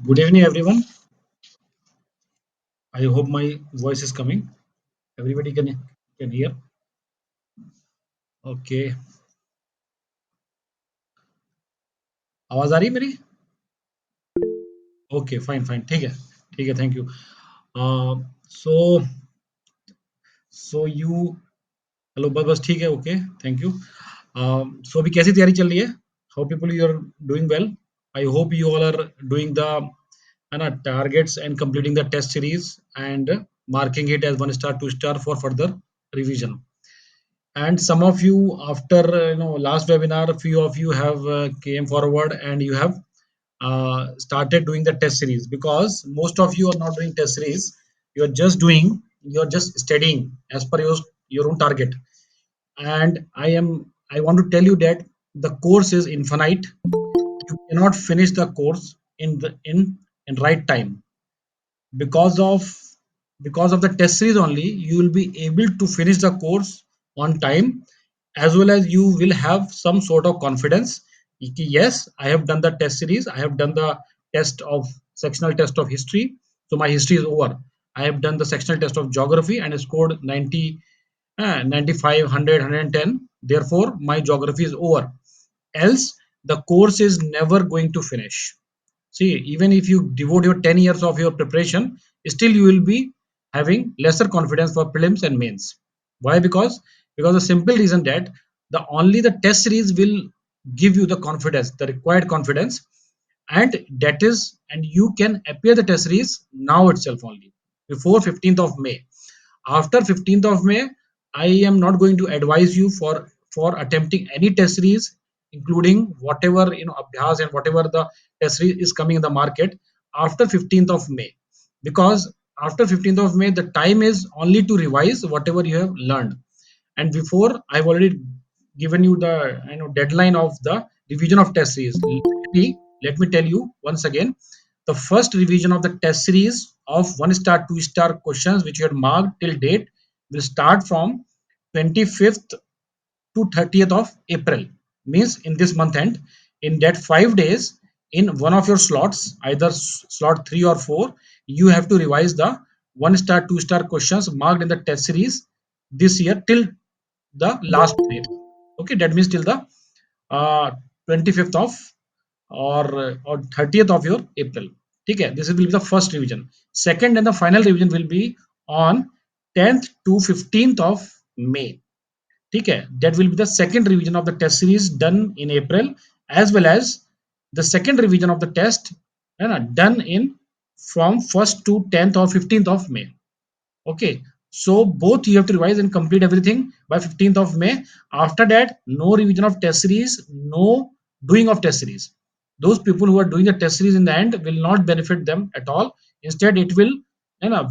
Good evening, everyone. I hope my voice is coming. Everybody can hear. Okay. आवाज आ रही है मेरी? Okay, fine, fine. ठीक है. Thank you. So you hello बस ठीक है. Okay, thank you. So अभी कैसी तैयारी चल रही है? How people you are doing well? I hope you all are doing the है ना targets and completing the test series and marking it as 1 star, 2 star for further revision. And some of you after last webinar, a few of you have came forward and you have started doing the test series, because most of you are not doing test series. You're just studying as per your own target. And I want to tell you that the course is infinite. You cannot finish the course in right time. Because of because of the test series only, you will be able to finish the course on time, as well as you will have some sort of confidence. Yes, I have done the test series, I have done the test of sectional test of history, so my history is over. I have done the sectional test of geography and scored 90, 95, 100, 110. Therefore my geography is over. Else the course is never going to finish. See, even if you devote your 10 years of your preparation, still you will be having lesser confidence for prelims and mains. Why? Because the simple reason that the test series will give you the confidence, the required confidence, and you can appear the test series now itself only before 15th of May. After 15th of May, I am not going to advise you for attempting any test series, including whatever abhyas and whatever the test series is coming in the market after 15th of May. Because after 15th of May, the time is only to revise whatever you have learned. And before, I've already given you the deadline of the revision of test series. Let me tell you once again. The first revision of the test series of 1 star, 2 star questions which you had marked till date will start from 25th to 30th of April, means in this month end. In that 5 days, in one of your slots, either slot 3 or 4, you have to revise the 1 star, 2 star questions marked in the test series this year till the last date. Okay, that means till the 25th of or 30th of your April. Okay, this will be the first revision. Second and the final revision will be on 10th to 15th of May. Okay, that will be the second revision of the test series done in April, as well as the second revision of the test done in from 1st to 10th or 15th of May. Okay, so both you have to revise and complete everything by 15th of May. After that, no revision of test series, no doing of test series. Those people who are doing the test series in the end will not benefit them at all. Instead, it will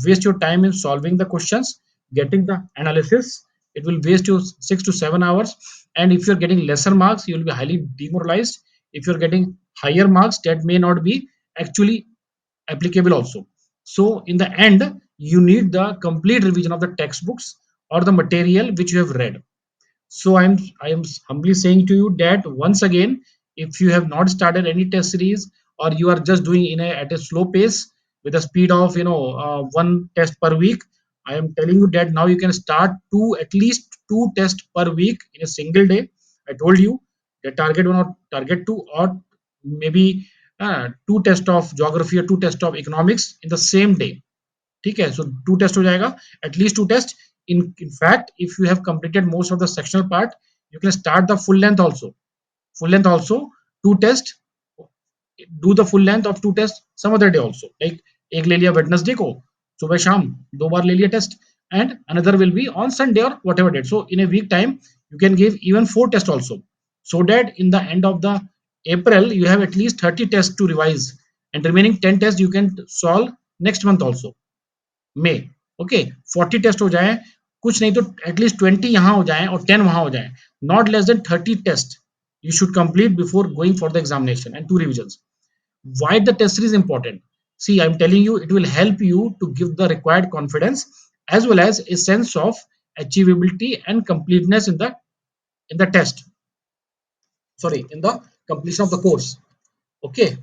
waste your time in solving the questions, getting the analysis. It will waste you 6 to 7 hours. And if you're getting lesser marks, you will be highly demoralized. If you're getting higher marks, that may not be actually applicable also. So in the end, you need the complete revision of the textbooks or the material which you have read. So I am humbly saying to you that once again, if you have not started any test series, or you are just doing at a slow pace with a speed of one test per week, I am telling you that now you can start at least two tests per week in a single day. I told you the target one or target two, or maybe two tests of geography or two tests of economics in the same day. ठीक है, so two test हो जाएगा, at least two test. In fact, if you have completed most of the sectional part, you can start the full length also two test. Do the full length of two tests some other day also, like एक ले लिया Wednesday को सुबह शाम, दो बार ले लिया test, and another will be on Sunday or whatever date. So in a week time, you can give even four tests also, so that in the end of the April you have at least 30 tests to revise, and remaining 10 tests you can solve next month also, May. Okay, 40 test हो जाए, कुछ नहीं तो at least 20 यहाँ हो जाए और 10 वहां हो जाए. Not less than 30 test you should complete before going for the examination, and two revisions. Why the test is important? See, I'm telling you, it will help you to give the required confidence, as well as a sense of achievability and completeness in the test, sorry, in the completion of the course. Okay,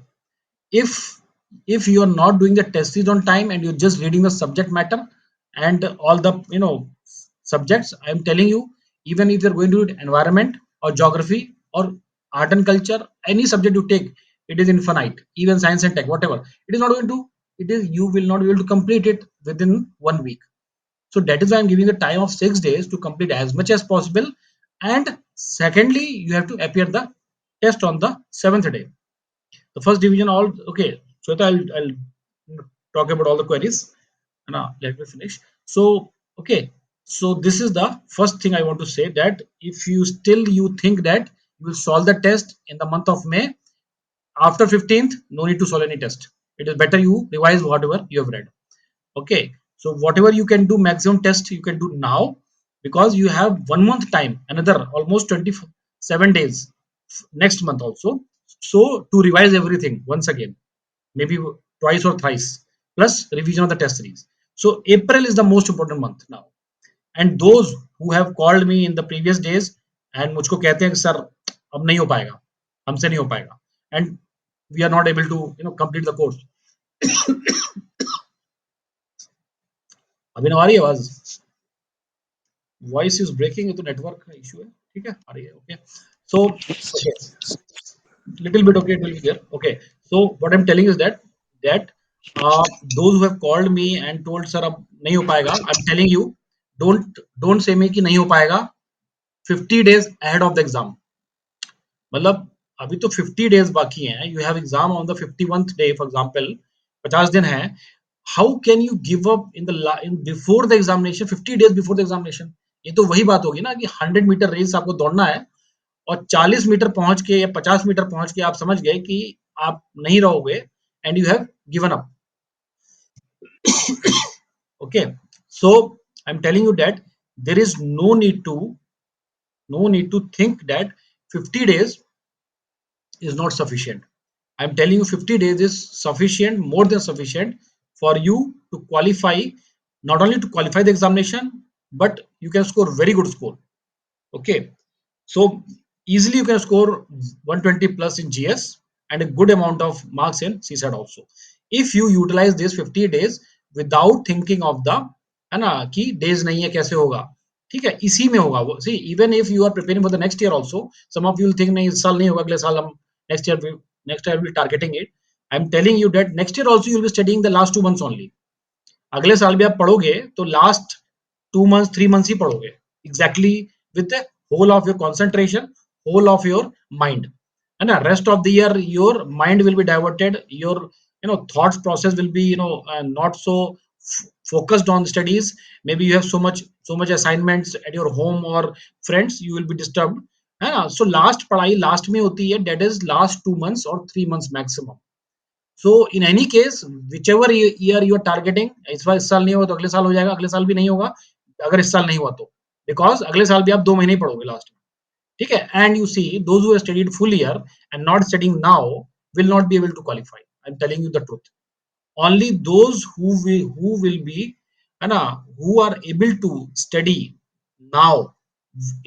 if if you are not doing the test series on time and you're just reading the subject matter and all the subjects, I'm telling you, even if you're going to do environment or geography or art and culture, any subject you take, it is infinite. Even science and tech, whatever, it is not going to, it is, you will not be able to complete it within 1 week. So that is why I'm giving a time of 6 days to complete as much as possible. And secondly, you have to appear the test on the seventh day. The first division, all okay. So I'll talk about all the queries. Now let me finish. So okay, so this is the first thing I want to say, that if you still you think that you will solve the test in the month of May, after 15th, no need to solve any test. It is better you revise whatever you have read. Okay, so whatever you can do, maximum test you can do now, because you have 1 month time, another almost 27 days next month also. So to revise everything once again, maybe twice or thrice, plus revision of the test series. So April is the most important month now. And those who have called me in the previous days and मुझको कहते हैं कि sir अब नहीं हो पाएगा, हमसे नहीं हो पाएगा, and we are not able to complete the course. अभी ना आ रही है आवाज? वॉइस इज ब्रेकिंग, ये तो नेटवर्क का इशू है. ठीक है, आ रही है. Okay, so okay, little bit okay, it will be there. Okay, so what I'm telling is that those who have called me and told sir अब नहीं हो पाएगा, I'm telling you, don't say me कि नहीं हो पाएगा 50 days ahead of the exam. मतलब अभी तो 50 डेज बाकी हैं, you have exam on the 51st day for example, 50 दिन है. How can you give up in before the examination, 50 days before the examination? ये तो वही बात होगी ना कि 100 मीटर रेस आपको दौड़ना है और 40 मीटर पहुंच के या 50 मीटर पहुंच के आप समझ गए कि आप नहीं रहोगे, and you have given up. Okay, so I'm telling you that there is no need to think that 50 days is not sufficient. I'm telling you 50 days is sufficient, more than sufficient for you to qualify, not only to qualify the examination, but you can score very good score. Okay, so easily you can score 120 plus in GS and a good amount of marks in CSAT also. If you utilize these 50 days without thinking of the है ना कि days नहीं है कैसे होगा, ठीक है, इसी में होगा वो. See, even if you are preparing for the next year also, some of you will think नहीं इस साल नहीं होगा, अगले साल हम next year will be targeting it. I'm telling you that next year also you will be studying the last 2 months only. अगले साल भी आप पढ़ोगे तो लास्ट 2 मंथ्स 3 मंथ्स ही पढ़ोगे, exactly with the whole of your concentration, whole of your mind, है ना. Rest of the year your mind will be diverted, your thoughts process will be not so focused on studies. Maybe you have so much assignments at your home or friends, you will be disturbed, है ना. So last पढ़ाई last में होती है, that is last 2 months or 3 months maximum. So in any case whichever year you are targeting, इस बार इस साल नहीं होगा तो अगले साल हो जाएगा, अगले साल भी नहीं होगा अगर इस साल नहीं हुआ तो, बिकॉज अगले साल भी आप 2 महीने ही पढ़ोगे लास्ट में. ठीक है, and you see those who studied full year and not studying now will not be able to qualify. I am telling you the truth. only those who will be है ना, who are able to study now,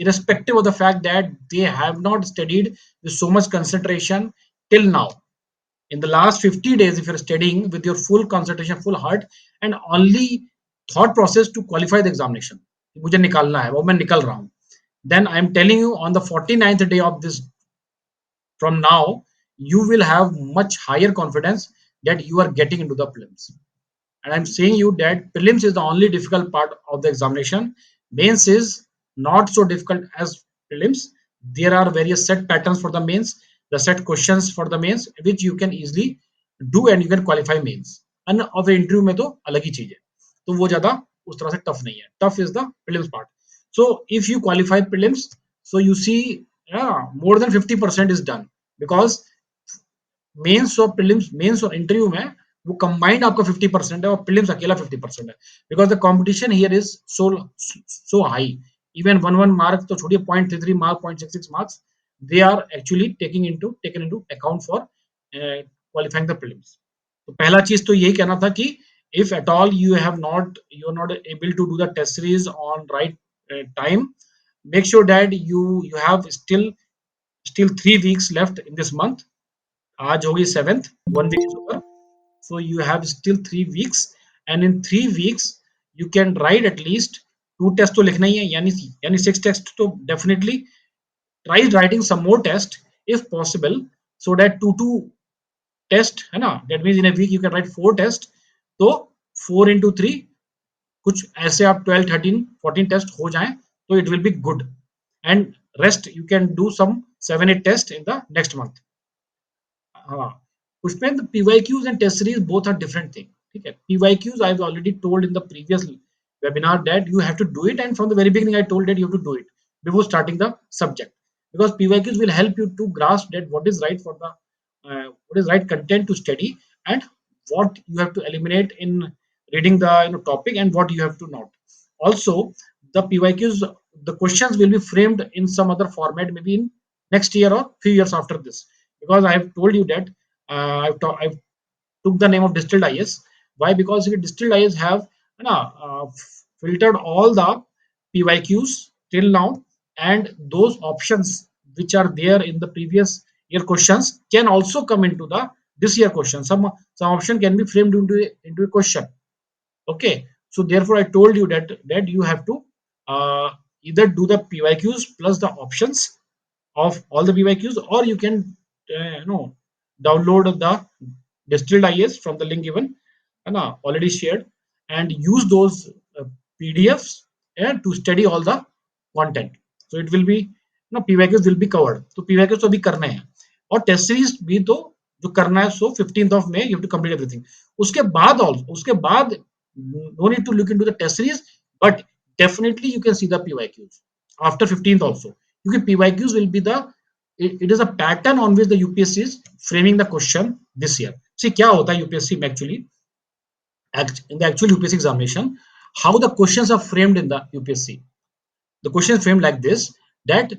irrespective of the fact that they have not studied with so much concentration till now. In the last 50 days, if you're studying with your full concentration, full heart, and only thought process to qualify the examination, मुझे निकालना है वो मैं निकल रहा हूँ, then I'm telling you on the 49th day of this, from now, you will have much higher confidence that you are getting into the prelims. And I'm saying you that prelims is the only difficult part of the examination. Mains is not so difficult as prelims. There are various set patterns for the mains, the set questions for the mains, which you can easily do and you can qualify mains. And of the interview में तो अलग ही चीज है, तो वो ज्यादा उस तरह से tough नहीं है. Tough is the prelims part. So if you qualify prelims, so you see, yeah, more than 50% is done, because mains और प्रीलिम्स, मेंस और इंटरव्यू में वो कंबाइंड आपका 50% है और प्रीलिम्स अकेला 50% है, because the competition here is so high. Even 1 mark तो छोड़िए, 0.33 mark, 0.66 marks, they are actually taken into account for qualifying the prelims. तो पहला चीज तो यही कहना था कि if at all you are not able to do the test series on right time, make sure that you have still 3 weeks left in this month. आज होगी 7th, 1 week is over. So you have still 3 weeks, and in 3 weeks you can write at least 2 test तो लिखना ही है, यानी 6 test तो definitely try writing some more test if possible, so that 2 test है ना, that means in a week you can write 4 test, तो 4 into 3 कुछ ऐसे आप 12 13 14 टेस्ट हो जाएं तो it will be good, and rest you can do some 7 8 test in the next month. हाँ, Pushpendra, PYQs and test series both are different thing. ठीक है, PYQs I've already told in the previous webinar that you have to do it, and from the very beginning I told that you have to do it before starting the subject, because PYQs will help you to grasp that what is right for the what is right content to study, and what you have to eliminate in reading the topic, and what you have to not. Also, the PYQs, the questions will be framed in some other format, maybe in next year or few years after this, because I have told you that I've took the name of distilled IS. Why? Because distilled IS have filtered all the PYQs till now, and those options which are there in the previous year questions can also come into the this year question. Some option can be framed into a question. Okay, so therefore I told you that you have to uh, either do the PYQs plus the options of all the PYQs, or you can download the distilled IS from the link given already shared, and use those PDFs to study all the content. So it will be PYQs will be covered. तो PYQs तो अभी करने हैं, और test series भी तो जो करना है. सो 15th of May you have to complete everything. उसके बाद no need to look into the test series, but definitely you can see the PYQs after 15th also, क्योंकि PYQs will be the it is a pattern on which the UPSC is framing the question this year. See क्या होता है UPSC में actually, in the actual UPSC examination, how the questions are framed in the UPSC. The question is framed like this, that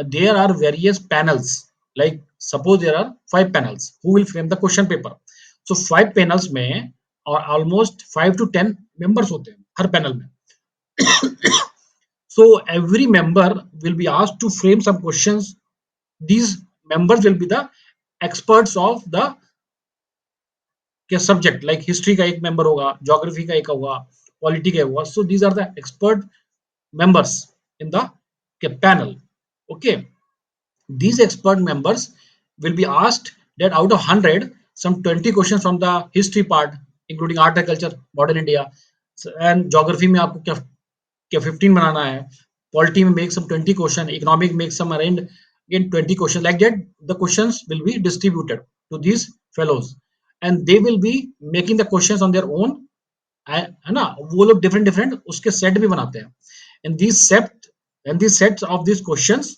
there are various panels, like suppose there are 5 panels who will frame the question paper. So 5 panels में और almost 5 to 10 members होते हैं हर panel में. So every member will be asked to frame some questions. These members will be the experts of the subject, like history का एक member होगा, geography का एक होगा, polity का होगा. So these are the expert members in the panel. Okay, these expert members will be asked that out of 100, some 20 questions from the history part, including art and culture, modern India, and geography में आपको क्या 15 बनाना है, polity में make some 20 question, economic make some around again 20 questions. Like that the questions will be distributed to these fellows, and they will be making the questions on their own, है ना. वो लोग different different उसके set भी बनाते हैं, and these sets of these questions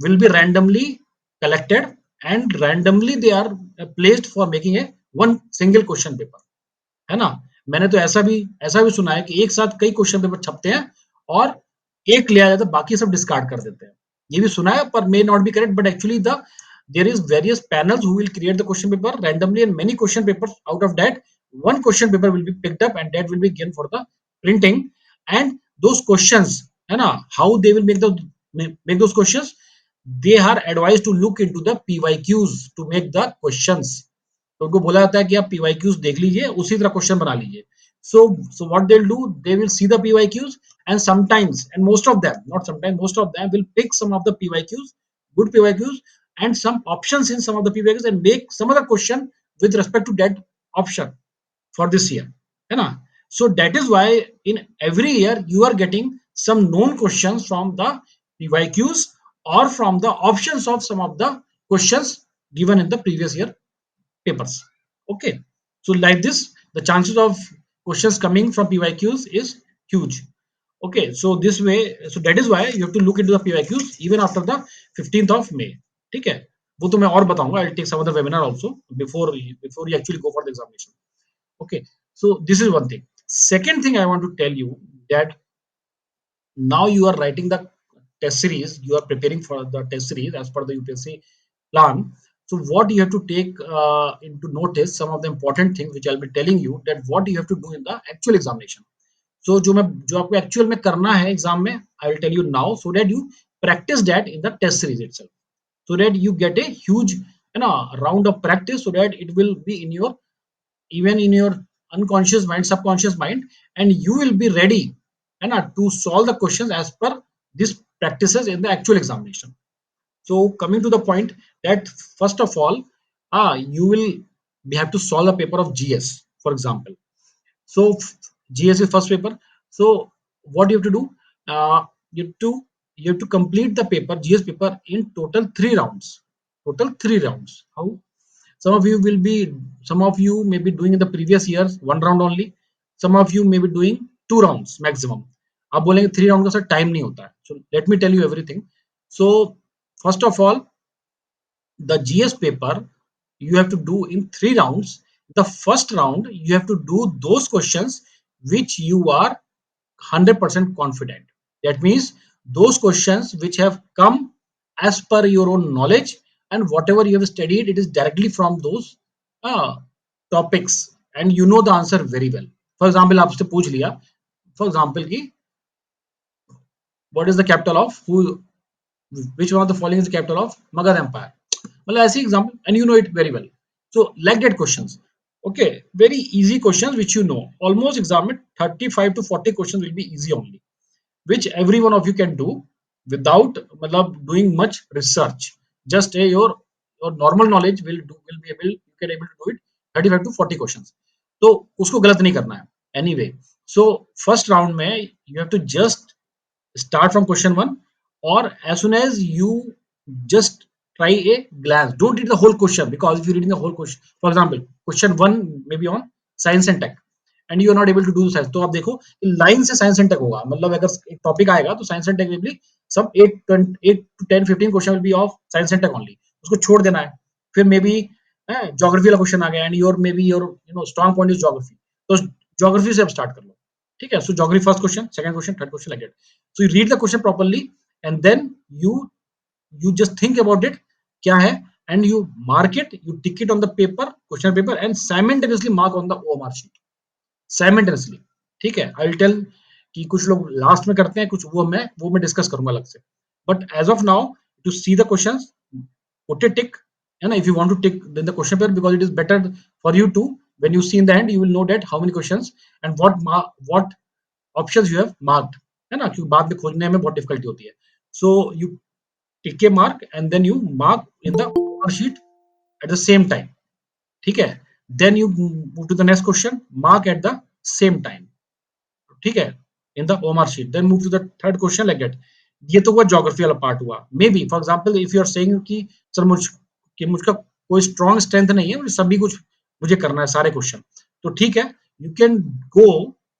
will be randomly collected, and randomly they are placed for making a one single question paper, है ना. मैंने तो ऐसा भी सुना है कि एक साथ कई क्वेश्चन पेपर छपते हैं और एक लिया जाता है, बाकी सब डिस्कार्ड कर देते हैं. ये भी सुना है, पर may not be correct, but actually there is various panels who will create the question paper randomly, and many question papers out of that one question paper will be picked up, and that will be given for the printing. And those questions, है ना, how they will make those questions, they are advised to look into the PYQs to make the questions. तो उनको बोला जाता है कि आप PYQs देख लीजिए, उसी तरह क्वेश्चन बना लीजिए. So what they'll do, they will see the PYQs, and sometimes, and most of them, not sometimes, most of them will pick some of the PYQs, good PYQs, and some options in some of the PYQs, and make some other question with respect to that option for this year, है ना. So that is why in every year you are getting some known questions from the PYQs, or from the options of some of the questions given in the previous year papers. Okay, so like this the chances of questions coming from PYQs is huge. Okay, so this way, so that is why you have to look into the PYQs even after the 15th of May. ठीक है, वो तो मैं और बताऊंगा. I'll take some other webinar also before you actually go for the examination. Okay, so this is one thing. Second thing I want to tell you, that now you are writing the test series, you are preparing for the test series as per the UPSC plan. So what you have to take into notice, some of the important things which I'll be telling you, that what you have to do in the actual examination. So जो आपको actual में करना है exam में, I will tell you now, so that you practice that in the test series itself, so that you get a huge round of practice, so that it will be in your even in your unconscious mind, subconscious mind, and you will be ready to solve the questions as per these practices in the actual examination. So coming to the point that first of all, you will we have to solve the paper of GS, for example. So GS is first paper. So what you have to do? You have to complete the paper, GS paper, in total 3 rounds. Total 3 rounds. How? Some of you will be, some of you may be doing in the previous years 1 round only. Some of you may be doing 2 rounds maximum. आप बोलेंगे 3 round का sir time नहीं होता है. So let me tell you everything. So first of all, the GS paper you have to do in 3 rounds. The first round you have to do those questions which you are 100% confident. That means those questions which have come as per your own knowledge, and whatever you have studied, it is directly from those uh, topics, and you know the answer very well. For example, आपसे पूछ लिया, for example कि what is the capital of who, which one of the following is the capital of Magad Empire? Well, I see example, and you know it very well. So, like that questions. Okay, very easy questions which you know. Almost exam में 35 to 40 questions will be easy only, which every one of you can do without मतलब doing much research. Just your normal knowledge will be able, you can able to do it 35 to 40 questions. तो उसको गलत नहीं करना है. Anyway, so first round में you have to just start from question 1, or as soon as you just try a glance, don't read the whole question, because if you're reading the whole question, for example question 1 maybe on science and tech, and you are not able to do science, तो आप देखो line से science and take होगा, मतलब अगर एक topic आएगा तो science and tech will be सब 8 to 10 15 question will be of science and tech only, उसको छोड़ देना है. फिर मे बी ज्योग्राफी वाला क्वेश्चन आ गया, and your maybe your strong point is geography, तो ज्योग्राफी से आप स्टार्ट कर लो. ठीक है, so geography first question, second question, third question, like that. So you read the question properly, and then you just think about it क्या है, and you mark it, you tick it on the paper, question paper, and simultaneously mark on the OMR sheet simultaneously. ठीक है, आई will tell कि कुछ लोग last में करते हैं, कुछ वो मैं डिस्कस करूंगा अलग से. But as of now, to see the questions, put a tick, है ना, if you want to tick in the question paper, because it is better for you to, when you see in the end, you will know that how many questions and what options you have marked, है ना, क्योंकि बाद में खोजने में बहुत difficulty होती है. So you tick a mark and then you mark in the sheet at the same time. ठीक है, then you move to the next question, mark at the same time. ठीक है, in the OMR sheet, then move to the third question, like that. ये तो हुआ geography वाला part हुआ. May be for example if you are saying कि sir मुझका कोई स्ट्रॉन्ग स्ट्रेंथ नहीं है, मुझे सभी कुछ मुझे करना है सारे क्वेश्चन, तो ठीक है, you can go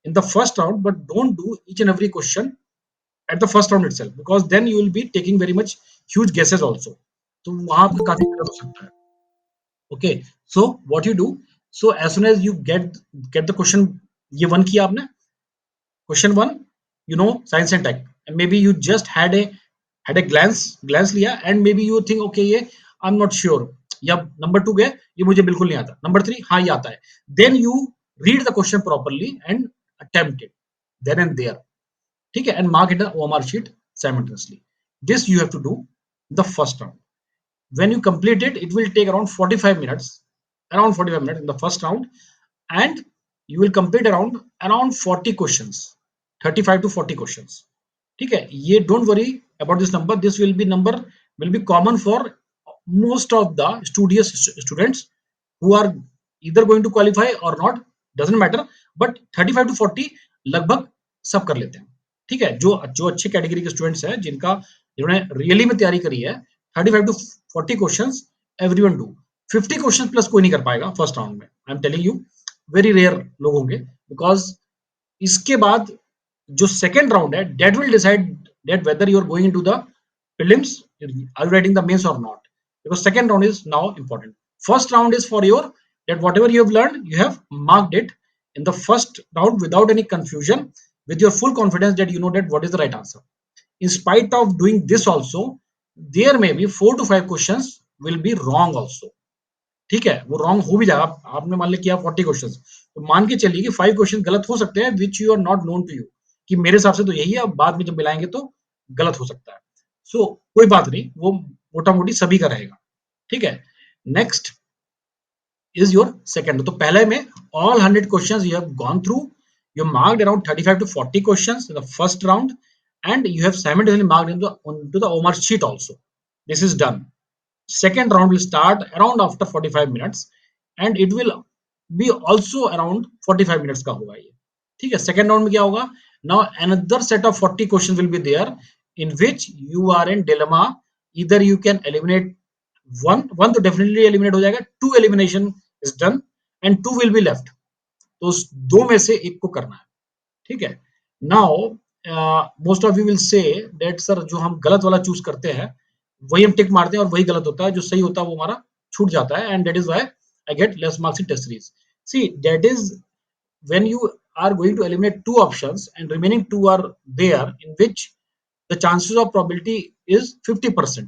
in the first round, but don't do each and every question at the first round itself, because then you will be taking very much huge guesses also. तो वहां पे काफी गलत हो सकता है. Okay, so what you do, so as soon as you get the question, ये one किया आपने, question 1, science and tech, and maybe you just had a glance लिया, and maybe you think okay ये I'm not sure, या number 2 गए ये मुझे बिल्कुल नहीं आता, नंबर 3 हाँ ये आता है, then you read the question properly and attempt it then and there. ठीक है, and mark it on OMR sheet simultaneously. This you have to do the first round. When you complete it, it will take around 45 minutes, in the first round, and you will complete around 40 questions, 35 to 40 questions. ठीक है, ये don't worry about this number. This number will be common for most of the studious students who are either going to qualify or not, doesn't matter, but 35 to 40 लगभग सब कर लेते हैं. ठीक है, जो जो अच्छे कैटेगरी के स्टूडेंट्स हैं, जिन्होंने रियली में तैयारी करी है, 35 to 40 questions everyone do. 50 questions plus कोई नहीं कर पाएगा फर्स्ट राउंड में, I am telling you, very rare लोग होंगे, बिकॉज इसके बाद जो सेकेंड राउंड है, that will decide that whether you are going into the prelims, are you writing the mains or not, because second round is now important. First round is for your, that whatever you have learned, you have marked it in the first round without any confusion, with your full confidence that you know that what is the right answer. In spite of doing this also, there may be 4 to 5 questions will be wrong also. ठीक है, वो wrong हो भी जाएगा. आपने मान लिया किया 40 क्वेश्चंस, तो मान के चलिए कि 5 क्वेश्चन गलत हो सकते हैं, which you are not known to you, कि मेरे हिसाब से तो यही है, अब बाद में जब मिलाएंगे तो गलत हो सकता है. सो so, कोई बात नहीं, वो मोटा मोटी सभी का रहेगा. ठीक है, नेक्स्ट, is your second. तो पहले में all 100 questions you have gone through, you marked around 35 to 40 questions in the first round, and you have simultaneously marked onto the OMR sheet also. This is done. Second round will start around after 45 minutes, and it will be also around 45 minutes का होगा ये. ठीक है. Second round में क्या होगा? Now another set of 40 questions will be there, in which you are in dilemma. Either you can eliminate one तो definitely eliminate हो जाएगा, two elimination is done and two will be left. तो उस दो में से एक को करना है. ठीक है. Now most of you will say that sir जो हम गलत वाला चूज करते हैं वही हम टिक मारते हैं और वही गलत होता है, जो सही होता है वो हमारा छूट जाता है, and that is why I get less marks in test series. See that is when you are going to eliminate two options and remaining two are there, in which the chances of probability is 50%.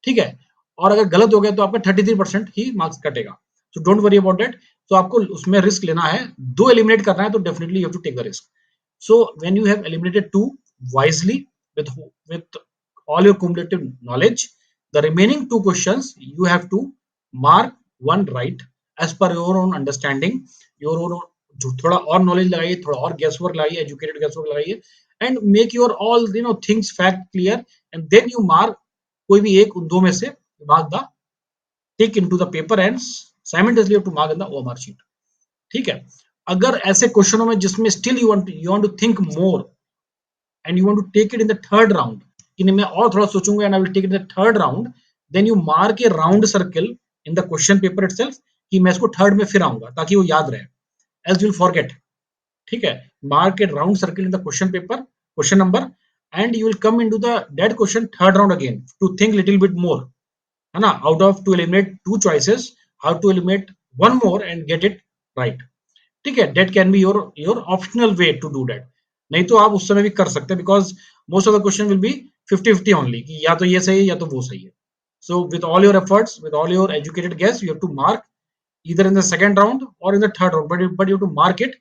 ठीक है. और अगर गलत हो गया तो आपका 33% ही marks कटेगा. So don't worry about that. तो आपको उसमें रिस्क लेना है, दो एलिमिनेट करना है तो definitely you have to take the risk. So when you have eliminated two wisely with all your cumulative knowledge, the remaining two questions you have to mark one right as per your own understanding, your own. थोड़ा और knowledge लगाइए, थोड़ा और guess work लगाइए, educated guess work लगाइए, and make your all things fact clear, and then you mark कोई भी एक उन दो में से mark the tick into the paper and simultaneously to mark in the OMR sheet. ठीक है. अगर ऐसे क्वेश्चनों में जिसमें still you want to think more and you want to take it in the third round, कि नहीं मैं और थोड़ा सोचूंगा and I will take it in the third round, then you mark a round circle in the question paper itself कि मैं इसको third में फिर आऊंगा ताकि वो याद रहे, else you will forget. ठीक है. Mark a round circle in the question paper, question number, and you will come into the that question third round again to think little bit more, है ना, out of to eliminate two choices, how to eliminate one more and get it right. ठीक है. That can be your optional way to do that. नहीं तो आप उस समय भी कर सकते हैं, because most of the question will be 50-50 only, कि या तो ये सही है या तो वो सही है. So with all your efforts, with all your educated guess, you have to mark either in the second round or in the third round, but you have to mark it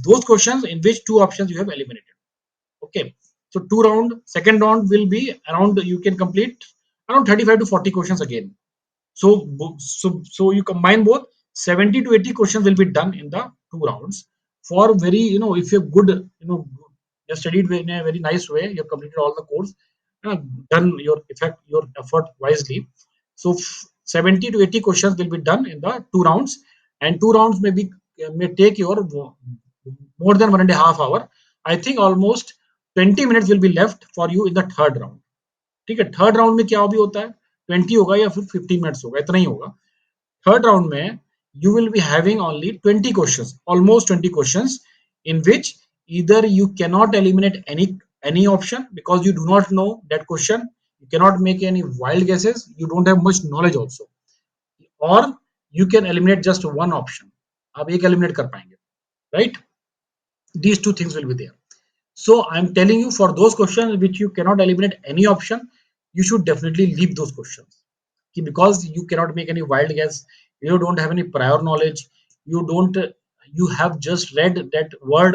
those questions in which two options you have eliminated. Okay. So two round second round will be around, you can complete around 35 to 40 questions again. So you combine both, 70 to 80 questions will be done in the two rounds. For very, if you're good, you have studied in a very nice way, you have completed all the course, uh, done your effort wisely. So 70 to 80 questions will be done in the two rounds, and two rounds may take your more than 1.5 hour. I think almost 20 minutes will be left for you in the third round. ठीक है. Third round में क्या भी होता है, 20 होगा या फिर 15 मिनट्स होगा, इतना ही होगा. थर्ड राउंड में you will be having only 20 questions, almost 20 questions, in which either you cannot eliminate any option because you do not know that question, you cannot make any wild guesses, you don't have much knowledge also, or you can eliminate just one option. आप एक eliminate कर पाएंगे, right? These two things will be there. So I'm telling you, for those questions which you cannot eliminate any option, you should definitely leave those questions, because you cannot make any wild guess, you don't have any prior knowledge, you don't you have just read that word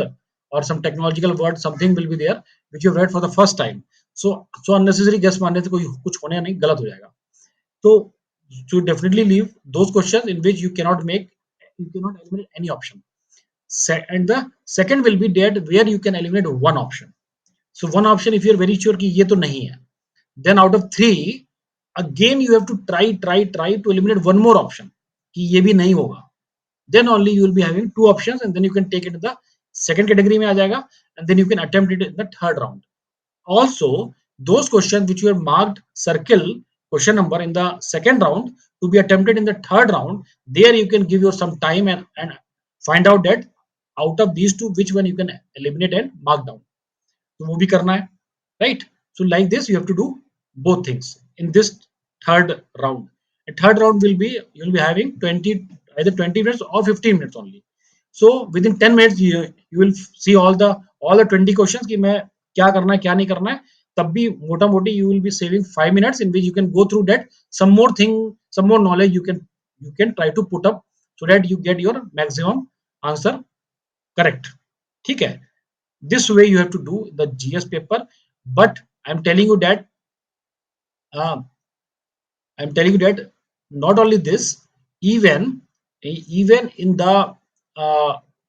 or some technological word, something will be there which you read for the first time. So unnecessary guess मारने से कोई कुछ होने नहीं, गलत हो जाएगा. So you definitely leave those questions in which you cannot eliminate any option. And the second will be that where you can eliminate one option. So one option, if you're very sure कि ये तो नहीं है, then out of three, again you have to try to eliminate one more option कि ये भी नहीं होगा. Then only you will be having two options, and then you can take it to the second category में आ जाएगा, and then you can attempt it in the third round. Also, those questions which you have marked circle question number in the second round to be attempted in the third round, there you can give your some time and find out that out of these two which one you can eliminate and mark down. तो वो भी करना है, right? So like this you have to do both things in this third round. A third round will be, you will be having 20, either 20 minutes or 15 minutes only. So within 10 minutes you will see all the 20 questions कि मैं क्या करना है क्या नहीं करना है. तब भी मोटा मोटी you will be saving 5 minutes in which you can go through that, some more thing, some more knowledge you can try to put up so that you get your maximum answer correct. ठीक है. This way you have to do the GS paper, but I'm telling you that uh, I'm telling you that not only this, even even uh, in the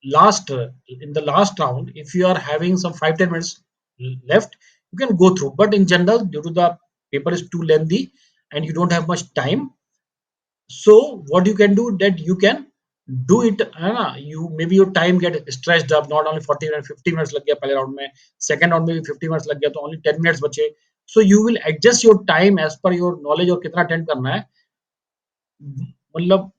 last round, if you are having some 5-10 minutes left, you can go through. But in general, due to the paper is too lengthy and you don't have much time, so what you can do that you can do it है ना, you maybe your time get stretched up, not only 40 minutes, 50 minutes लग गया पहले round में, second round में भी 50 minutes लग गया तो only 10 minutes बचे. So you will adjust your time as per your knowledge और कितना अटेंड करना है, मतलब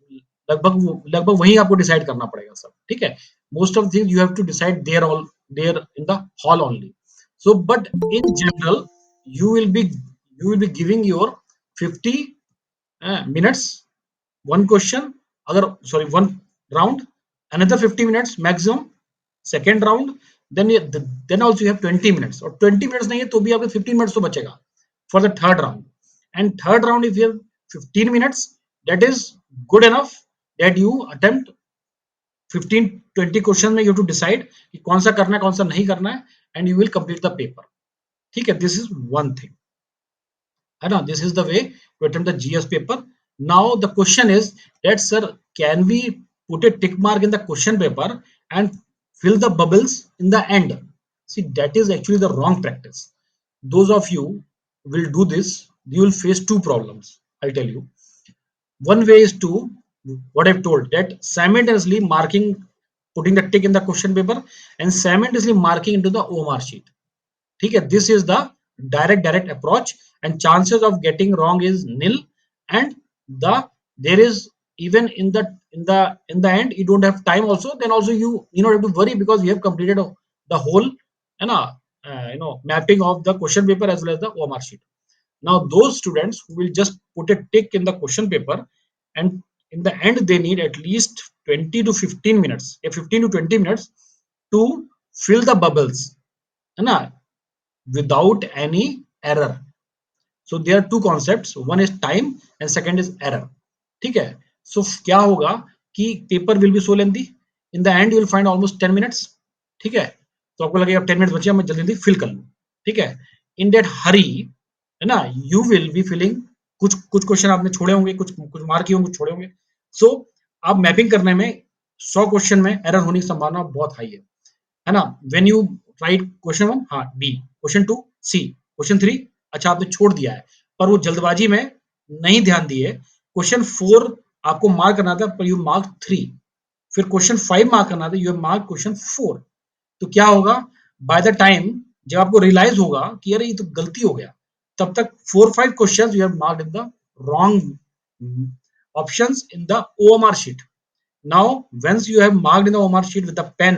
लगभग लगभग वही आपको डिसाइड करना पड़ेगा सब. ठीक है, most of thing you have to decide there in the hall only. So but in general you will be you will be giving your 50 minutes one question, अगर sorry one round, another 50 minutes maximum second round, then also you have 20 minutes, और 20 minutes नहीं है तो भी आपके 15 minutes तो बचेगा for the third round. And third round if you have 15 minutes, that is good enough that you attempt 15-20 question में. You to decide कि कौन सा करना है कौन सा नहीं करना है, and you will complete the paper. ठीक है, दिस इज वन थिंग है ना. This is the way to attempt the GS paper. Now the question is that sir, can we put a tick mark in the question paper and fill the bubbles in the end? See, that is actually the wrong practice. Those of you will do this, you will face two problems, I'll tell you. One way is to what I've told, that simultaneously marking, putting the tick in the question paper and simultaneously marking into the OMR sheet. ठीक है, this is the direct approach, and chances of getting wrong is nil. And the there is, even in the end you don't have time also, then also you don't have to worry because you have completed the whole mapping of the question paper as well as the OMR sheet. Now those students who will just put a tick in the question paper, and in the end they need at least 20 to 15 minutes, 15 to 20 minutes to fill the bubbles, है ना, without any error. So there are two concepts, one is time and second is error. ठीक है, so क्या होगा कि paper will be so lengthy, in the and you will find almost 10 minutes. ठीक है, तो आपको लगेगा 10 मिनट्स बचे, मैं जल्दी जल्दी फिल कर लूं. ठीक है, इन दैट हरी, है ना, यू विल बी फिलिंग, कुछ कुछ क्वेश्चन आपने छोड़े होंगे, कुछ कुछ मार्क किए होंगे, कुछ छोड़े होंगे. सो आप मैपिंग करने में 100 क्वेश्चन में एरर होने की संभावना बहुत हाई है ना. व्हेन यू राइट क्वेश्चन 1, हाँ डी, क्वेश्चन 2 सी, क्वेश्चन 3 अच्छा आपने छोड़ दिया है, पर वो जल्दबाजी में नहीं ध्यान दिए. क्वेश्चन 4 आपको मार्क करना था पर यू मार्क 3, फिर क्वेश्चन 5 मार्क करना था, यू हैव मार्क क्वेश्चन 4. तो क्या होगा, बाय द टाइम जब आपको रियलाइज होगा कि अरे ये तो गलती हो गया, तब तक 4-5 questions you have marked in the wrong options in the OMR sheet. Now once you have marked in the OMR sheet with the pen,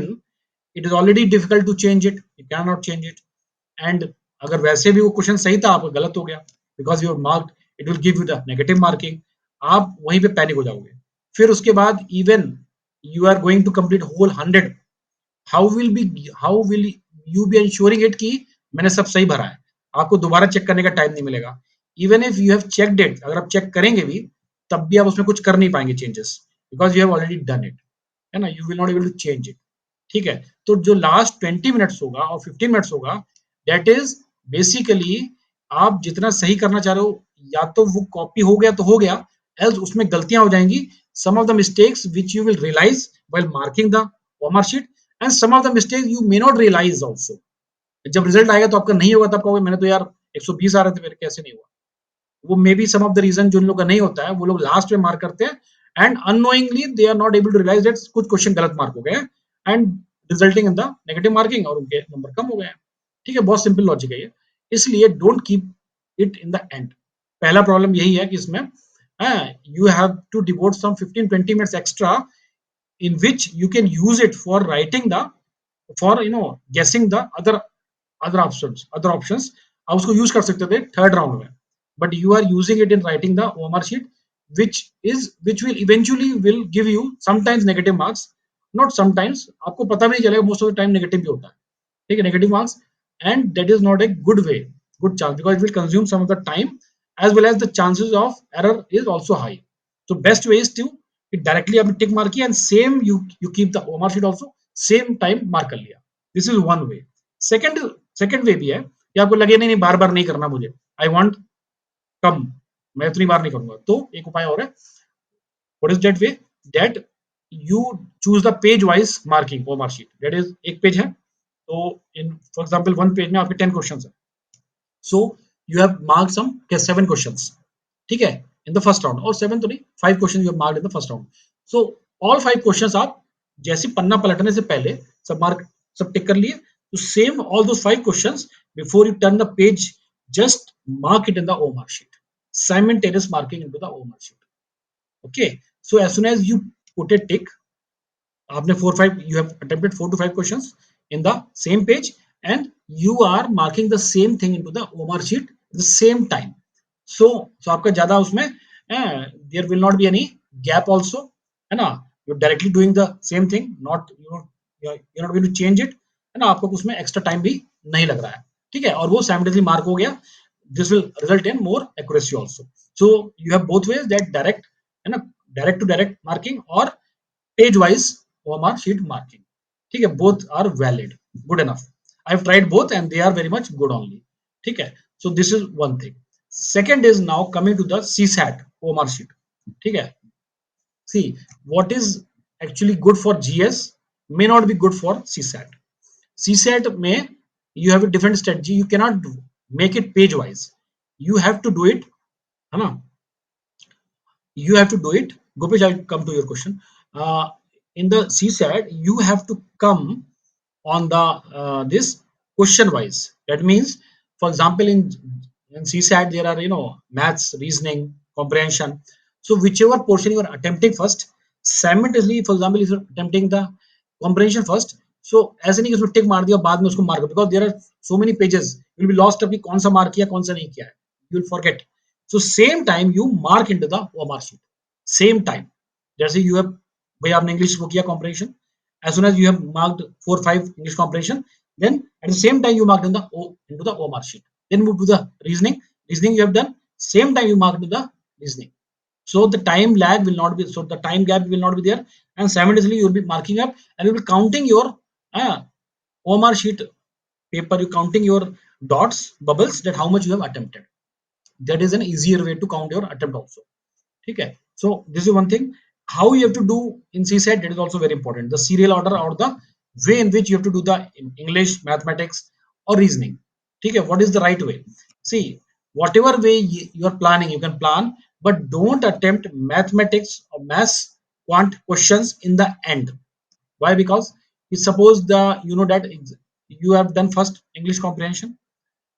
it is already difficult to change it, you cannot change it. And अगर वैसे भी वो question सही था, आपका गलत हो गया, because you marked, it will give you the negative marking, आप वहीं पे पैनिक हो जाओगे. फिर उसके बाद even you are going to complete whole 100, how will you be ensuring it कि मैंने सब सही भरा है. आपको दोबारा चेक करने का टाइम नहीं मिलेगा. Even if you have checked it, अगर आप चेक करेंगे भी तब भी आप उसमें कुछ कर नहीं पाएंगे changes, because you have already done it, है ना, you will not able to change it. ठीक है, तो जो लास्ट 20 मिनट्स होगा और 15 मिनट्स होगा, दैट इज बेसिकली आप जितना सही करना चाह रहे हो, या तो वो कॉपी हो गया तो हो गया, एल्स उसमें गलतियां हो जाएंगी. Some of the mistakes which you will realise while marking the OMR sheet, and some of the mistakes you may not realize also. जब रिजल्ट आएगा तो आपका नहीं होगा, तब कहोगे मैंने तो यार 120 आ रहे थे मेरे, कैसे नहीं हुआ. वो may be some of the reason जो इन लोग का नहीं होता है, वो लोग लास्ट में मार्क करते हैं and unknowingly they are not able to realize that कुछ क्वेश्चन गलत मार्क हो गए and resulting in the negative marking, और उनके नंबर कम हो गए हैं. ठीक है, बहुत सिंपल लॉजिक है ये. इसलिए don't keep it in the end. पहला प्रॉब्लम यही है कि इसमें you have to devote some 15-20 minutes extra in which you can use it for writing the, for guessing the other options. आप उसको यूज कर सकते थे थर्ड राउंड में, but you are using it in writing the OMR sheet, which will eventually will give you sometimes negative marks, not sometimes, आपको पता भी नहीं चलेगा, most of the time negative भी होता है. ठीक है, negative marks, and that is not a good way, good chance, because it will consume some of the time as well as the chances of error is also high. So best way is to directly आपने टिक मार किया and same you keep the OMR sheet also, same time mark कर लिया. This is one way. Second second वे भी है कि आपको लगे नहीं नहीं बार बार नहीं करना मुझे, आई वांट कम, मैं इतनी बार नहीं करूंगा, तो एक उपाय और है. What is that way? that you choose the page wise marking OMR sheet. That is एक पेज है, तो in for example one page में आपके 10 क्वेश्चंस है, so you have marked some 7 questions, ठीक है, in the first round, और 7 तो नहीं, 5 questions you have marked in the first round. So all 5 questions आप जैसे पन्ना पलटने से पहले सब मार्क, सब टिक कर लिए, तो same all those 5 questions before you turn the page, just mark it in the OMR sheet, simultaneous marking into the OMR sheet. Okay, so as soon as you put a tick, आपने 4 5 you have attempted 4 to 5 questions in the same page, and you are marking the same thing into the OMR sheet at the same time. So आपका ज्यादा उसमें there will not be any gap also, है ना, you're directly doing the same thing, not you're not going to change it, है ना, आपको उसमें extra time भी नहीं लग रहा है, ठीक है, और वो simultaneously mark हो गया. This will result in more accuracy also. So you have both ways, that direct, है ना, direct to direct marking or page wise OMR sheet marking. ठीक है, both are valid, good enough. I've tried both and they are very much good only. ठीक है, so this is one thing. Second is now coming to the CSAT OMR sheet. ठीक है, see what is actually good for GS may not be good for CSAT. CSAT में you have a different strategy. You cannot make it page wise. You have to do it, है ना, you have to do it. Gopesh, I'll come to your question. In the CSAT, you have to come on the this question wise. That means, for example, in CSAT there are, maths, reasoning, comprehension. So whichever portion you are attempting first, simultaneously, for example, if you're attempting the comprehension first, so ऐसे नहीं कि उसमें टिक मार दिया बाद में उसको mark, because there are so many pages, you will be lost अभी कौन सा मार्क किया कौन सा नहीं किया है, you will forget. So same time you mark into the OMR sheet, same time. जैसे you have, भाई आपने इंग्लिश को किया comprehension, as soon as you have marked 4 5 English comprehension, then at the same time you marked in the into the OMR sheet. Then move to the reasoning. Reasoning you have done, same time you marked into the reasoning. So the time lag will not be, so the time gap will not be there, and simultaneously you will be marking up and you will be counting your OMR sheet paper. You counting your dots, bubbles, that how much you have attempted. That is an easier way to count your attempt also. Okay, so this is one thing. How you have to do in CSAT, that is also very important, the serial order or the way in which you have to do the English, mathematics or reasoning. Okay, what is the right way? See, whatever way you are planning, you can plan, but don't attempt mathematics or maths quant questions in the end. Why? Because suppose the, that you have done first English comprehension,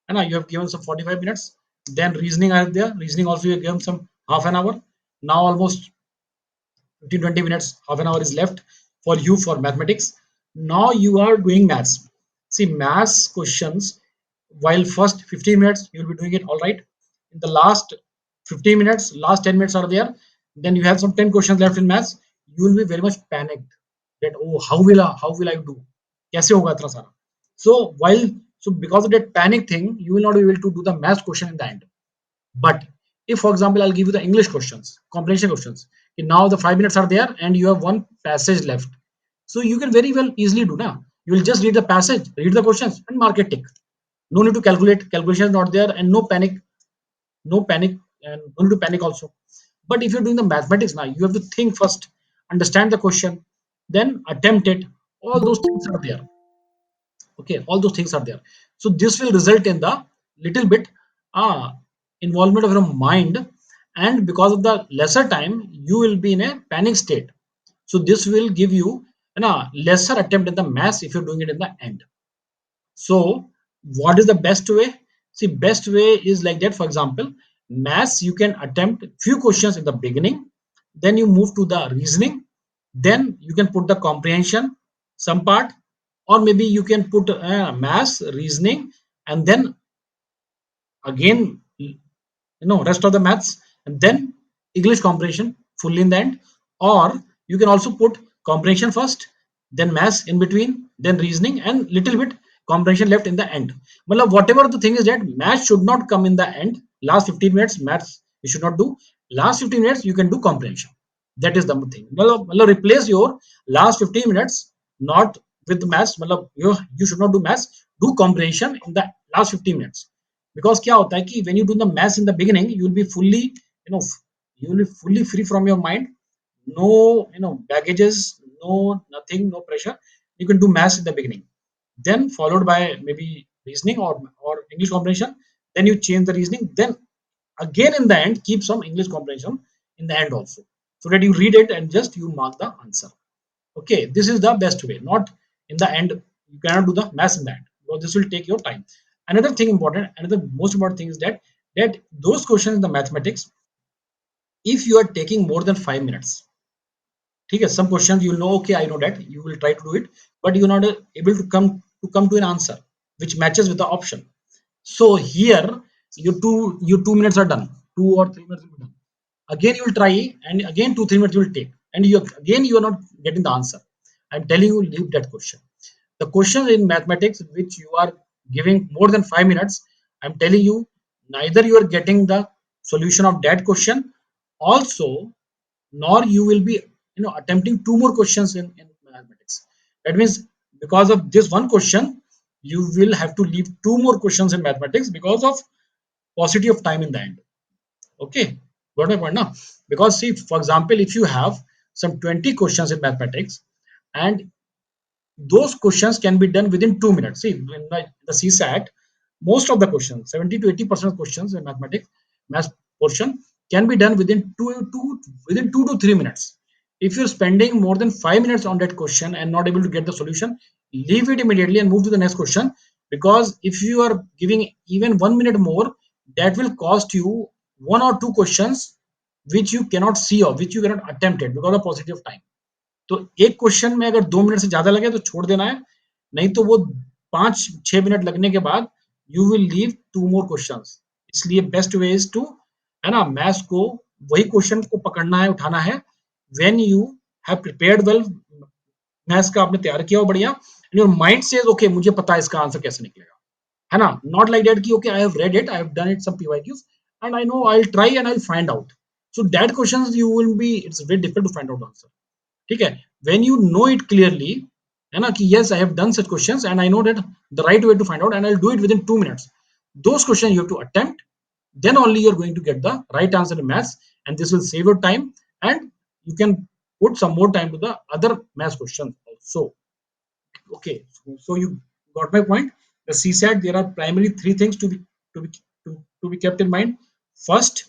and you have given some 45 minutes, then reasoning are there, reasoning also you have given some half an hour. Now almost 15 20 minutes, half an hour is left for you for mathematics. Now you are doing maths. See, maths questions, while first 15 minutes you will be doing it all right, in the last 15 minutes, last 10 minutes are there, then you have some 10 questions left in maths, you will be very much panicked that, oh, how will I do, कैसे होगा इतना सारा. So because of that panic thing, you will not be able to do the math question in the end. But if, for example, I'll give you the English questions, comprehension questions, okay, now the 5 minutes are there and you have one passage left. So you can very well easily do now. You will just read the passage, read the questions, and mark a tick. No need to calculate. Calculation is not there, and no panic, no panic, and no need to panic also. But if you're doing the mathematics now, you have to think first, understand the question, then attempt it. All those things are there. Okay, all those things are there. So this will result in the little bit involvement of your mind, and because of the lesser time you will be in a panic state. So this will give you lesser attempt in the mass if you're doing it in the end. So what is the best way? See, best way is like that. For example, maths you can attempt few questions in the beginning, then you move to the reasoning, then you can put the comprehension some part, or maybe you can put maths, reasoning, and then again rest of the maths, and then English comprehension fully in the end. Or you can also put comprehension first, then maths in between, then reasoning, and little bit comprehension left in the end. Well, whatever the thing is, that maths should not come in the end. Last 15 minutes maths you should not do. Last 15 minutes you can do comprehension. That is the thing. Well, replace your last 15 minutes not with maths. Well, you should not do maths, do comprehension in the last 15 minutes. Because क्या होता है कि when you do the maths in the beginning, you will be fully, you will be fully free from your mind. no baggages, no nothing, no pressure. You can do maths in the beginning, then followed by maybe reasoning or English comprehension, then you change the reasoning, then again in the end keep some English comprehension in the end also, so that you read it and just you mark the answer. Okay, this is the best way, not in the end. You cannot do the maths in the end because this will take your time. Another thing important, another most important thing is that those questions in the mathematics, if you are taking more than 5 minutes, okay, some questions you know, okay, I know that you will try to do it, but you're not able to come to an answer which matches with the option. So here your 2 minutes are done, 2 or 3 minutes will be done. Again you will try, and again 2 3 minutes will take, and you again you are not getting the answer. I'm telling you, leave that question. The questions in mathematics which you are giving more than 5 minutes, I'm telling you, neither you are getting the solution of that question, also nor you will be attempting two more questions in mathematics. That means because of this one question, you will have to leave two more questions in mathematics because of paucity of time in the end. Okay, got my point now? Because see, for example, if you have some 20 questions in mathematics, and those questions can be done within 2 minutes. See, in the CSAT, most of the questions, 70 to 80% of questions in mathematics, math portion, can be done within 2 to 3 minutes. If you're spending more than 5 minutes on that question and not able to get the solution, leave it immediately and move to the next question. Because if you are giving even 1 minute more, that will cost you one or two questions which you cannot see or which you cannot attempt it because of paucity of time. तो एक question में अगर 2 minute से ज्यादा लगे तो छोड़ देना है, नहीं तो वो 5 6 मिनट लगने के बाद you will leave two more question. इसलिए बेस्ट वे इज टू, है ना, मैथ्स को वही क्वेश्चन को पकड़ना है, उठाना है when you have prepared well. Maths का आपने तैयार किया हो बढ़िया, and your mind says okay मुझे पता है इसका आंसर कैसे निकलेगा, है ना. नॉट लाइक दैट कि okay I have read it, I have done it some PYQs and I know I will try and I will find out. So that questions you will be, it's very difficult to find out answer. ठीक है. When you know it clearly, है ना, कि yes I have done such questions and I know that the right way to find out and I will do it within 2 minutes, those questions you have to attempt, then only you are going to get the right answer in maths, and this will save your time, and you can put some more time to the other maths questions also. Okay, so you got my point. The CSAT, there are primarily three things to be to be kept in mind. First,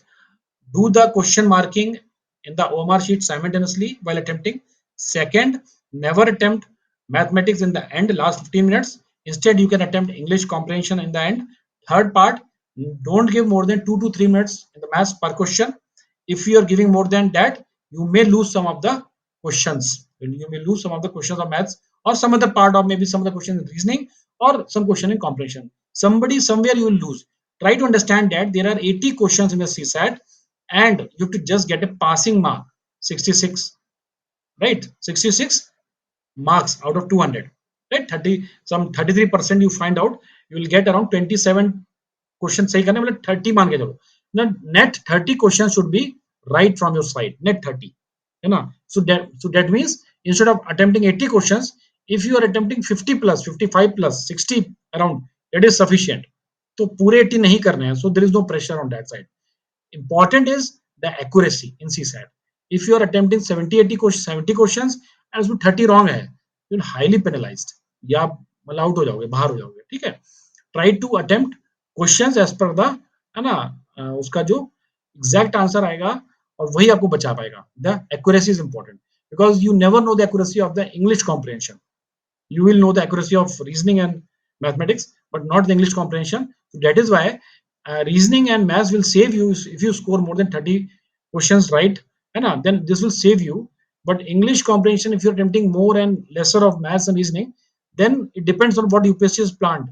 do the question marking in the OMR sheet simultaneously while attempting. Second, never attempt mathematics in the end, last 15 minutes. Instead, you can attempt English comprehension in the end. Third part, don't give more than 2 to 3 minutes in the maths per question. If you are giving more than that, you may lose some of the questions. You may lose some of the questions of maths, or some other part of maybe some of the questions in reasoning, or some question in comprehension. Somebody somewhere you will lose. Try to understand that there are 80 questions in the CSAT, and you have to just get a passing mark 66, right? 66 marks out of 200, right? 30, some 33% you find out, you will get around 27 question सही करने, मतलब 30 मान के चलो ना, net 30 question should be right from your side, net 30, है ना. So that means instead of attempting 80 questions, if you are attempting 50 plus 55 plus 60 around, that is sufficient. तो पूरे 80 नहीं करने हैं, so there is no pressure on that side. Important is the accuracy in CSAT. If you are attempting 70 80 questions, 70 questions and उसमें 30 wrong है, you are highly penalized, या आप मतलब आउट हो जाओगे, बाहर हो जाओगे. ठीक है. Try to attempt questions as per the, है ना, उसका जो एग्जैक्ट आंसर आएगा और वही आपको बचा पाएगा. The accuracy is important because you never know the accuracy of the English comprehension. You will know the accuracy of reasoning and mathematics, but not the English comprehension. So that is why reasoning and maths will save you if you score more than 30 questions right, and then this will save you. But English comprehension, if you're attempting more and lesser of maths and reasoning, then it depends on what UPSC is planned,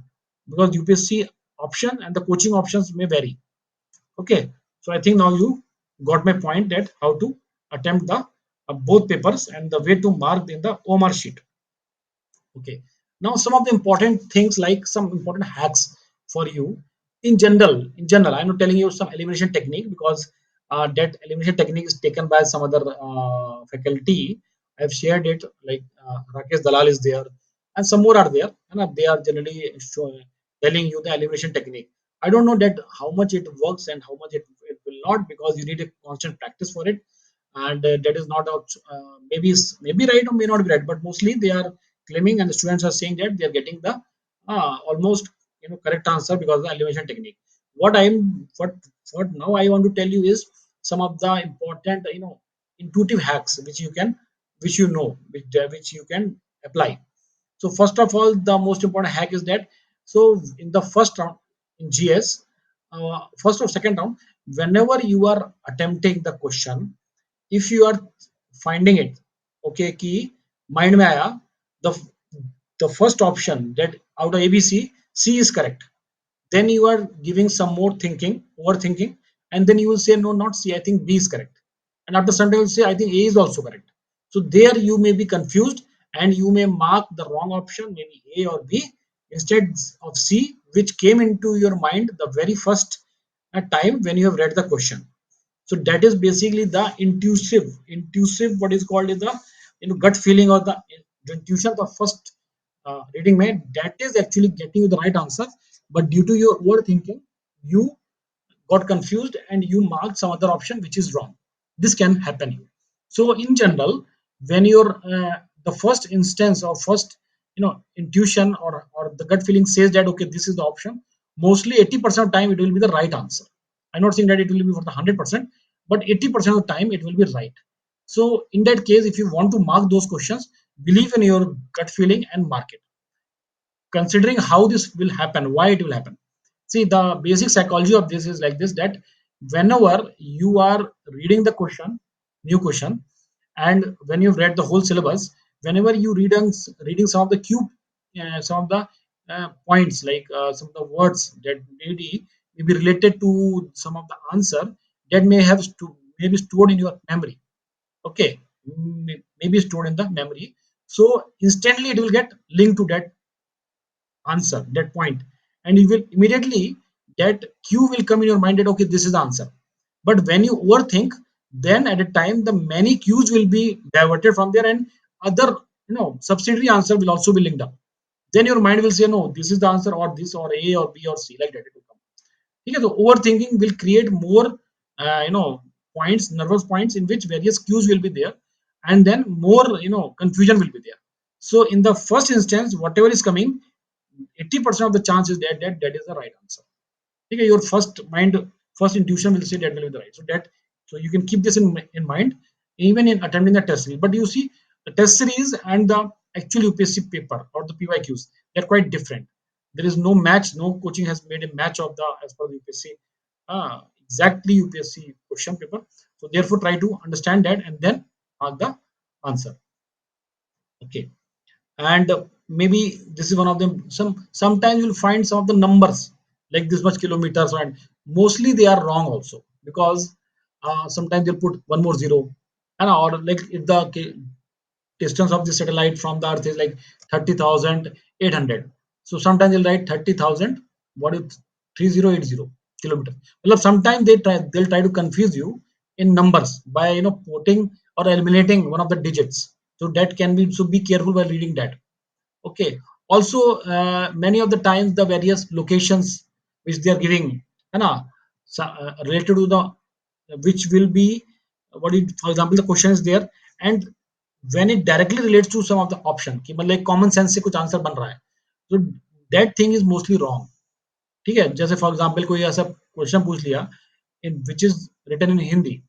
because UPSC option and the coaching options may vary. Okay, so I think now you got my point that how to attempt the both papers and the way to mark in the OMR sheet. Okay. Now some of the important things, like some important hacks for you in general. In general, I'm not telling you some elimination technique because that elimination technique is taken by some other faculty. I've shared it, like Rakesh Dalal is there, and some more are there, and they are generally telling you the elimination technique. I don't know that how much it works and how much it will not, because you need a constant practice for it. and that is not maybe right or may not be right, but mostly they are claiming and the students are saying that they are getting the almost correct answer because of the elimination technique. What now I want to tell you is some of the important intuitive hacks which you know which you can apply. So first of all, the most important hack is that, so in the first round in GS, first or second round, whenever you are attempting the question, if you are finding it, okay, कि mind में आया, the the first option that out of ABC, C is correct, then you are giving some more thinking, overthinking, and then you will say no, not C, I think B is correct, and after some time you will say I think A is also correct. So there you may be confused and you may mark the wrong option, maybe A or B instead of C, which came into your mind the very first time when you have read the question. So that is basically the intuitive what is called is the gut feeling or the intuition of the first reading made, that is actually getting you the right answer, but due to your overthinking you got confused and you marked some other option which is wrong. This can happen you. So in general, when you're the first instance or first intuition or the gut feeling says that okay, this is the option, mostly 80% of time it will be the right answer. I'm not saying that it will be for the 100%, but 80% of the time it will be right. So in that case, if you want to mark those questions, believe in your gut feeling and mark it, considering how this will happen, why it will happen. See, the basic psychology of this is like this, that whenever you are reading the question, new question, and when you've read the whole syllabus, whenever you reading some of the cube, some of the points, like some of the words that may be related to some of the answer that may be stored in your memory. Okay, maybe stored in the memory. So instantly it will get linked to that answer, that point, and you will immediately, that cue will come in your mind that okay, this is the answer. But when you overthink, then at a time the many cues will be diverted from there, and other subsidiary answer will also be linked up. Then your mind will say no, this is the answer, or this, or A or B or C, like that it will come. Okay, so overthinking will create more points, nervous points in which various cues will be there, and then more confusion will be there. So in the first instance, whatever is coming, 80% of the chance is that is the right answer. Okay, your first intuition will say that will be the right. So you can keep this in mind even in attempting the test series. But you see, the test series and the actual UPSC paper or the PYQs, they're quite different. There is no match. No coaching has made a match of the as per the UPSC exactly UPSC question paper. So therefore, try to understand that and then mark the answer. Okay, and maybe this is one of them. Sometimes you'll find some of the numbers like this much kilometers, and mostly they are wrong also, because sometimes they'll put one more zero, and or like if the distance of the satellite from the earth is like 30,800, so sometimes they'll write 30,000 what is 3080 kilometers. Well, sometimes they'll try to confuse you in numbers by putting or eliminating one of the digits, so that can be, so be careful while reading that. Okay, also many of the times the various locations which they are giving, related to the, which will be for example the question is there, and when it directly relates to some of the option कि मतलब common sense से कुछ answer बन रहा है, so that thing is mostly wrong. ठीक है, जैसे फॉर एग्जांपल कोई ऐसा क्वेश्चन पूछ लिया in which is written in Hindi,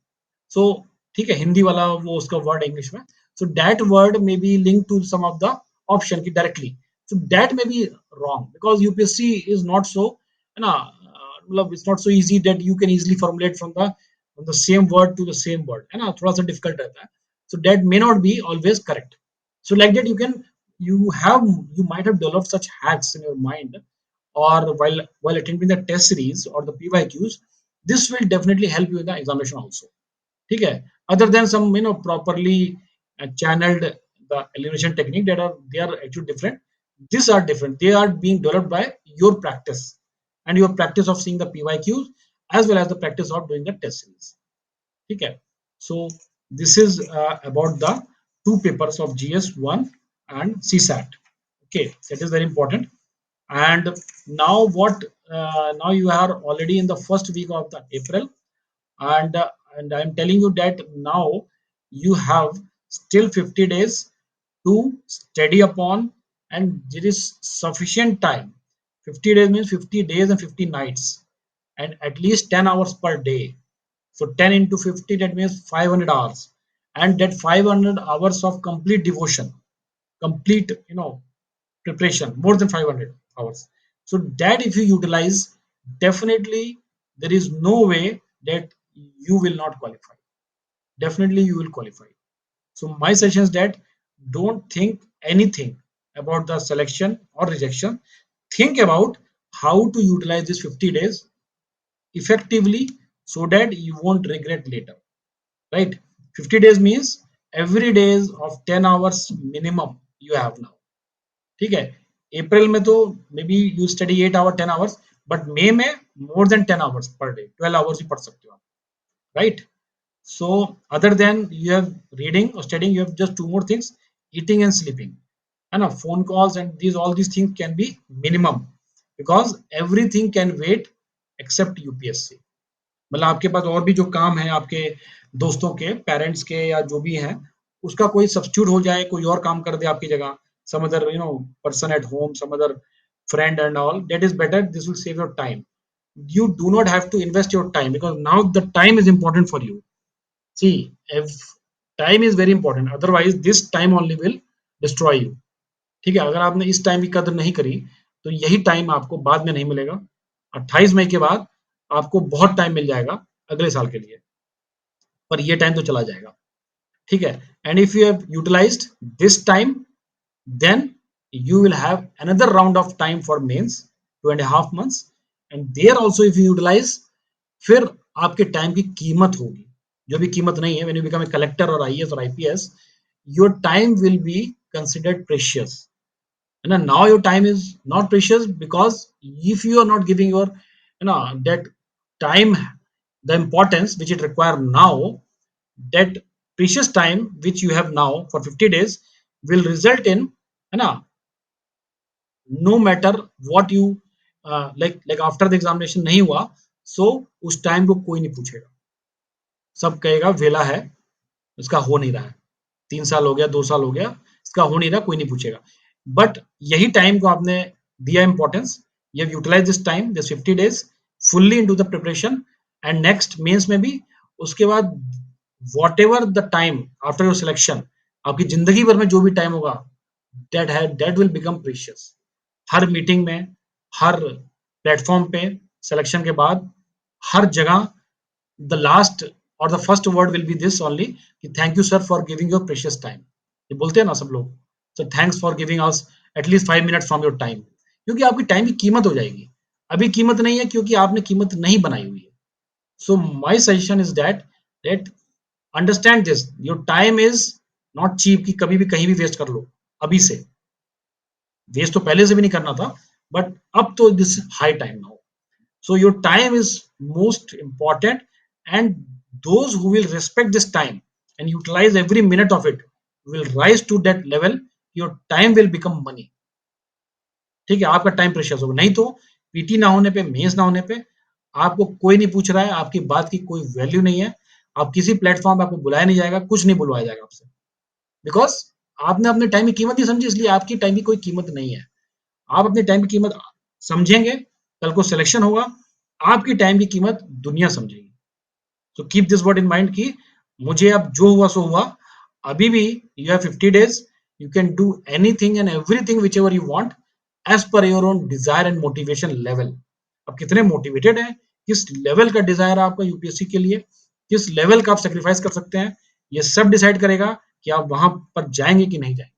so ठीक है, हिंदी वाला वो उसका वर्ड इंग्लिश में, so that word may be link to some of the option की directly, so that may be wrong because UPSC is not so, है ना, मतलब it's not so easy that you can easily formulate from the same word to the same word, है ना, थोड़ा सा difficult रहता है, सो that may not be always correct. So like that you might have developed such hacks in your mind, or while attempting the test series or the PYQs, this will definitely help you in the examination also. ठीक है, other than some properly channeled the elimination technique that are they are actually different. These are different. They are being developed by your practice and your practice of seeing the PYQs as well as the practice of doing the test series. ठीक है, so this is about the two papers of GS1 and CSAT. Okay, that is very important. And now what, now you are already in the first week of the April, and I'm telling you that now you have still 50 days to study upon, and there is sufficient time. 50 days means 50 days and 50 nights, and at least 10 hours per day. So 10 into 50, that means 500 hours, and that 500 hours of complete devotion, complete, preparation, more than 500 hours. So that if you utilize, definitely there is no way that you will not qualify. Definitely you will qualify. So my suggestion is that don't think anything about the selection or rejection. Think about how to utilize this 50 days effectively so that you won't regret later. Right? 50 days means every days of 10 hours minimum you have now. ठीक है, April में तो maybe you study 8 hour 10 hours, but मई में more than 10 hours per day, 12 hours ही पढ़ सकते हो आप. Right. So other than you have reading or studying, you have just two more things: eating and sleeping. And phone calls and these all these things can be minimum, because everything can wait except UPSC. मतलब आपके पास और भी जो काम है आपके दोस्तों के, पेरेंट्स के, या जो भी हैं, उसका कोई सब्स्टिट्यूट हो जाए, कोई और काम कर दे आपकी जगह, some other person at home, some other friend and all, that is better. This will save your time. You do not have to invest your time, because now the time is important for you. See, if time is very important, otherwise this time only will destroy you. ठीक है, अगर आपने इस time की कदर नहीं करी, तो यही टाइम आपको बाद में नहीं मिलेगा. 28 मई के बाद आपको बहुत टाइम मिल जाएगा अगले साल के लिए, पर ये टाइम तो चला जाएगा. ठीक है. And if you have utilised this time, then you will have another round of time for mains, 2.5 months, and there also if you utilize, फिर आपके टाइम की कीमत होगी, जो भी कीमत नहीं है. when you become a collector or IAS or IPS, your time will be considered precious. And now your time is not precious, because if you are not giving your, that time the importance which it require now, that precious time which you have now for 50 days will result in, no matter what you, like after the examination नहीं हुआ, so उस time को कोई नहीं पूछेगा. सब कहेगा वेला है, इसका हो नहीं रहा है, 3 साल हो गया, 2 साल हो गया, इसका हो नहीं रहा, कोई नहीं पूछेगा. बट यही टाइम को आपने दिया इंपॉर्टेंस, ये utilise this time, this 50 days fully into the preparation, and next mains में भी. उसके बाद whatever the time after your selection, आपकी जिंदगी भर में जो भी टाइम होगा, दैट विल बिकम प्रीशियस. हर मीटिंग में, हर प्लेटफॉर्म पे, सिलेक्शन के बाद, हर जगह, द लास्ट और the first word will be this only, कि thank you sir for giving your precious time. ये बोलते हैं ना सब लोग, so thanks for giving us at least 5 minutes from your time, क्योंकि आपकी टाइम की कीमत हो जाएगी. अभी कीमत नहीं है, क्योंकि आपने कीमत नहीं बनाई हुई है. So my suggestion is that understand this, your time is not cheap, कि कभी भी कहीं भी वेस्ट कर लो. अभी से वेस्ट तो पहले से भी नहीं करना था, बट अब तो this high time now. So your time is most important, and those who will respect this time and utilize every minute of it will rise to that level. Your time will become money. ठीक है, आपका time precious होगा. नहीं तो PT ना होने पे, mains ना होने पे, आपको कोई नहीं पूछ रहा है, आपकी बात की कोई वैल्यू नहीं है, आप किसी प्लेटफॉर्म पे आपको बुलाया नहीं जाएगा, कुछ नहीं बुलवाया जाएगा आपसे, बिकॉज आपने अपने टाइम की कीमत नहीं समझी, इसलिए आपकी टाइम की कोई कीमत नहीं है. आप अपने टाइम की कीमत समझेंगे, कल को सिलेक्शन होगा, आपकी टाइम की कीमत दुनिया समझेगी. तो keep this word in mind कि मुझे अब जो हुआ सो हुआ. अभी भी you have 50 days, you can do anything and everything whichever you want, as per your own desire and motivation level. अब कितने मोटिवेटेड हैं, किस लेवल का डिजायर है आपका यूपीएससी के लिए, किस लेवल का आप सेक्रीफाइस कर सकते हैं, ये सब डिसाइड करेगा कि आप वहां पर जाएंगे कि नहीं जाएंगे.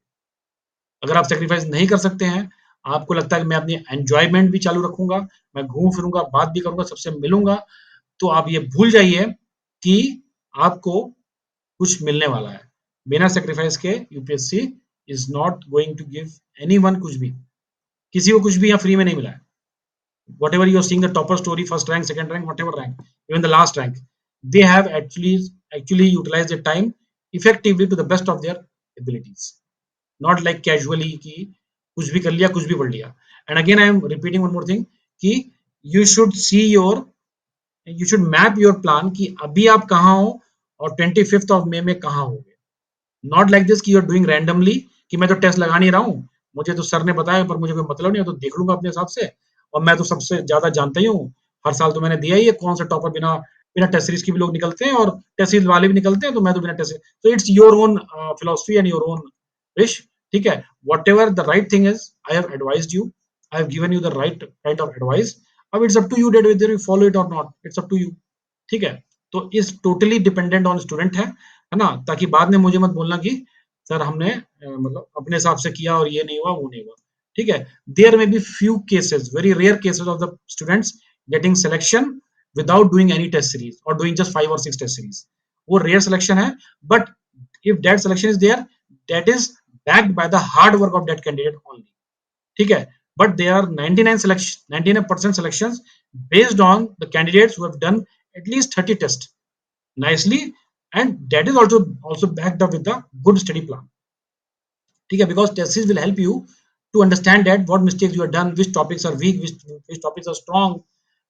अगर आप सेक्रीफाइस नहीं कर सकते हैं, आपको लगता है कि मैं अपनी एंजॉयमेंट भी चालू रखूंगा, मैं घूम फिरूंगा, बात भी करूंगा, सबसे मिलूंगा, तो आप ये भूल जाइए कि आपको कुछ मिलने वाला है. बिना सेक्रीफाइस के UPSC is not going to give anyone कुछ भी. किसी को कुछ भी यहाँ फ्री में नहीं मिला है. whatever you are seeing, the topper story, first rank, second rank, whatever rank, even the last rank, they have actually utilized their time effectively to the best of their abilities, not like casually कि कुछ भी कर लिया, कुछ भी पढ़ लिया. And again I am repeating one more thing कि you should see your, you should map your plan कि अभी आप कहाँ हो और 25 में कहाँ होगे। नॉट लाइक दिस कि यू आर डूइंग रैंडमली, कि मैं तो टेस्ट लगा नहीं रहा हूँ, मुझे तो सर ने बताया पर मुझे कोई मतलब नहीं है, तो देख लूंगा अपने हिसाब से, और मैं तो सबसे ज्यादा जानता ही हूँ, हर साल तो मैंने दिया ही है, कौन सा टॉपर बिना बिना टेस्ट सीरीज के भी लोग निकलते हैं और टेस्ट सीरीज वाले भी निकलते हैं, तो मैं तो बिना टेस्ट, तो it's your own philosophy and your own wish. ठीक है, whatever the right thing is, I have advised you, I have given you the right kind of advice. अब it's up to you that whether you follow it और not, it's up to you. ठीक है, तो इस totally dependent on student है ना, ताकि बाद में मुझे मत बोलना कि सर हमने मतलब अपने हिसाब से किया और ये नहीं हुआ वो नहीं हुआ। ठीक है, there may be few cases, very rare cases of the students getting selection without doing any test series और डूइंग जस्ट 5 और 6 टेस्ट सीरीज, वो रेयर सिलेक्शन है। But if that selection is there, that is backed by the hard work of that candidate only. ठीक है, but there are 99% selections based on the candidates who have done at least 30 tests nicely, and that is also backed up with the good study plan. ठीक है, because tests will help you to understand that what mistakes you have done, which topics are weak, which topics are strong,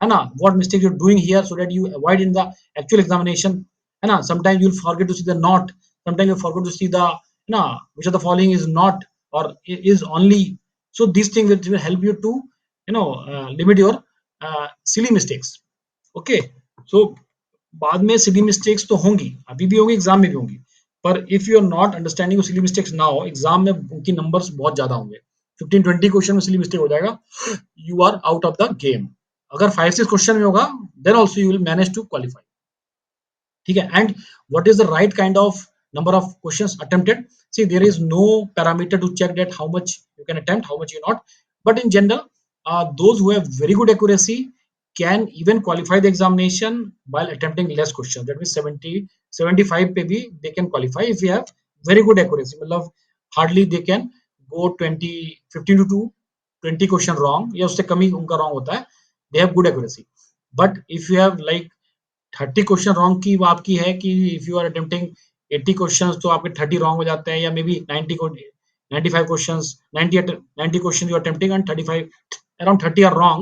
है ना, what mistake you're doing here so that you avoid in the actual examination, है ना, sometimes you'll forget to see the not, sometimes you forget to see the, है ना, which of the following is not or is only, so these things will help you to, limit your silly mistakes. Okay, so बाद में silly mistakes तो होंगी, अभी भी होंगी, exam में भी होंगी, पर if you are not understanding silly mistakes now, exam में उनकी नंबर्स बहुत ज्यादा होंगे, 15-20 क्वेश्चन में सिली मिस्टेक हो जाएगा, you are out of the game. अगर 5-6 क्वेश्चन में होगा, then also you will manage to qualify. ठीक है, and what is the right kind of number of questions attempted, see there is no parameter to check that how much you can attempt, how much you not, but in general, those who have very good accuracy can even qualify the examination while attempting less questions, that means 70-75 पे भी they can qualify if you have very good accuracy, मतलब hardly they can go 15 to 20 question wrong या उससे कम ही उनका wrong होता है, they have good accuracy, but if you have like 30 question wrong की आपकी है कि if you are attempting 80 question तो आपके 30 रॉन्ग हो जाते हैं, या maybe 95 question 90 question you attempting and 35 around 30 are wrong,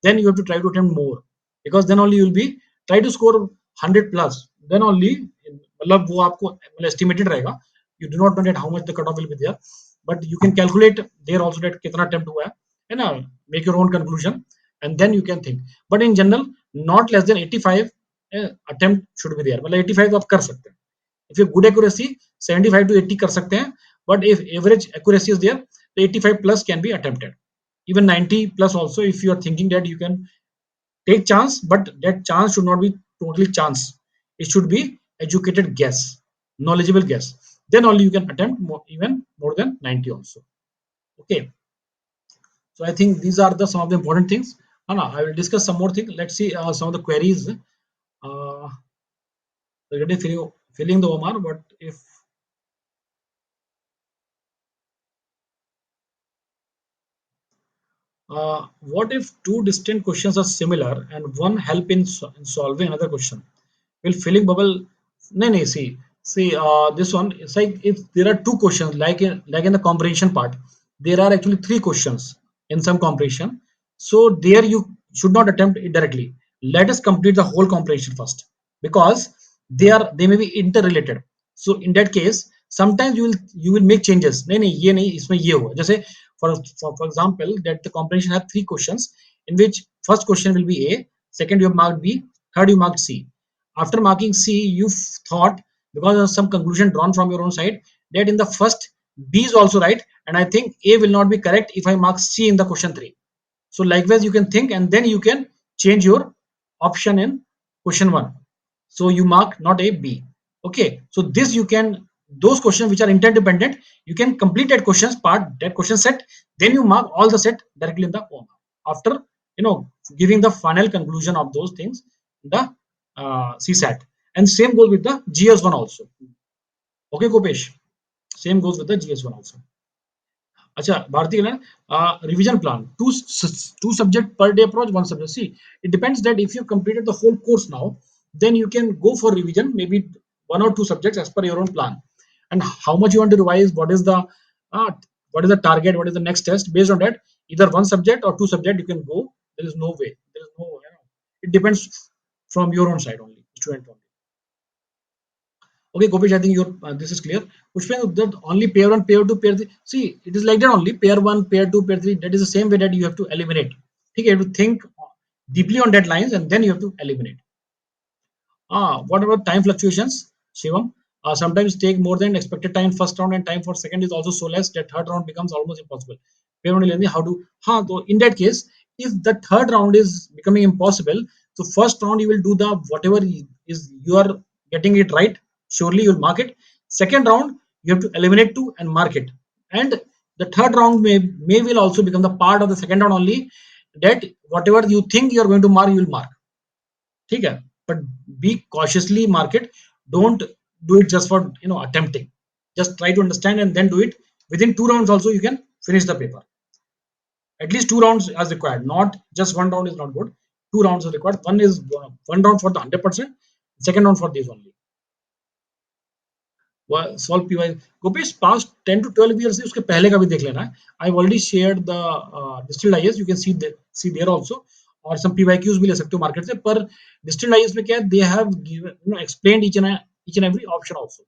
then you have to try to attempt more, because then only you will be try to score 100 plus, then only मतलब वो आपको मतलब estimated रहेगा, you do not know that how much the cutoff will be there, but you can calculate there also that कितना attempt हुआ है ना, make your own conclusion and then you can think, but in general not less than 85 attempt should be there, मतलब 85 तो आप कर सकते हैं, if you good accuracy 75 to 80 कर सकते हैं, but if average accuracy is there तो 85 plus can be attempted, even 90 plus also, if you are thinking that you can take chance, but that chance should not be totally chance, it should be educated guess, knowledgeable guess, then only you can attempt more, even more than 90 also. Okay, so I think these are the some of the important things. Anna, I will discuss some more things. Let's see some of the queries. Already filling the Omar, but if what if two distinct questions are similar and one help in solving another question? Will filling bubble? No, no. See, this one. It's like if there are two questions, like in the comprehension part, there are actually three questions in some comprehension. So there you should not attempt it directly. Let us complete the whole comprehension first, because they may be interrelated. So in that case, sometimes you will make changes. नहीं नहीं ये नहीं इसमें ये हुआ जैसे for example that the comprehension have three questions in which first question will be A, second you have marked B, third you marked C. After marking C, you thought, because of some conclusion drawn from your own side, that in the first B is also right, and I think A will not be correct if I mark C in the question 3. So likewise, you can think and then you can change your option in question 1. So you mark not A, B. Okay. So this you can, those questions which are interdependent, you can complete that questions part, that question set, then you mark all the set directly in the OMA. After, giving the final conclusion of those things in the CSAT. And same goes with the GS1 also. Okay, Kopesh. Same goes with the GS1 also. अच्छा Bharti revision plan, two subject per day approach, one subject. See, it depends that if you completed the whole course now, then you can go for revision, maybe one or two subjects as per your own plan, and how much you want to revise, uh, what is the target, what is the next test, based on that either one subject or two subject you can go. There is no way, there is no, it depends from your own side only, student only. Okay, Gopish, I think your this is clear. Which means that only pair one, pair two, pair three. See, it is like that only. Pair one, pair two, pair three. That is the same way that you have to eliminate. Okay, you have to think deeply on that lines and then you have to eliminate. What about time fluctuations, Shivam? Sometimes take more than expected time first round and time for second is also so less that third round becomes almost impossible. How to? So in that case, if the third round is becoming impossible, so first round you will do the whatever is you are getting it right. Surely you'll mark it. Second round you have to eliminate two and mark it. And the third round may will also become the part of the second round only. That whatever you think you are going to mark, you will mark. ठीक है, but be cautiously market. Don't do it just for attempting. Just try to understand and then do it. Within two rounds also you can finish the paper. At least two rounds as required, not just one round is not good. Two rounds are required. One is one round for the 100%, second round for these only. Solve P Y गोपेश past 10 to 12 years से उसके पहले का भी देख लेना है. I already share the distilled IS, you can see there also. और सम पीवाईक्यूज भी ले सकते हो मार्केट से. पर डिस्टिल्ड आईएस में क्या है, they have given explained each and every option also,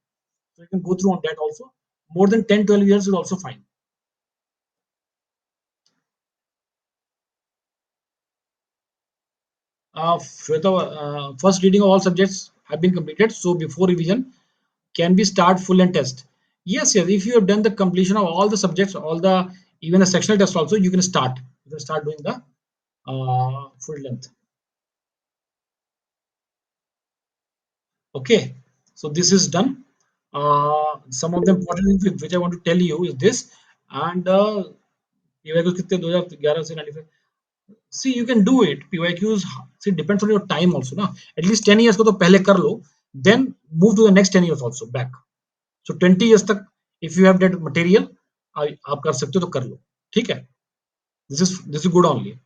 so you can go through on that also. More than 10 12 years is also fine. First reading of all subjects have been completed, so before revision can we start full and test? Yes, yes. If you have done the completion of all the subjects, all the even the sectional test also, you can start. You can start doing the full length. Okay. So this is done. Some of the important things which I want to tell you is this. And PYQs कितने 2011 से 95. See, you can do it. PYQs, see, depends on your time also ना. At least 10 years को तो पहले कर लो. Then move to the next 10 years also back. So 20 years तक if you have that material, आप कर सकते हो तो कर लो. ठीक है. This is good only.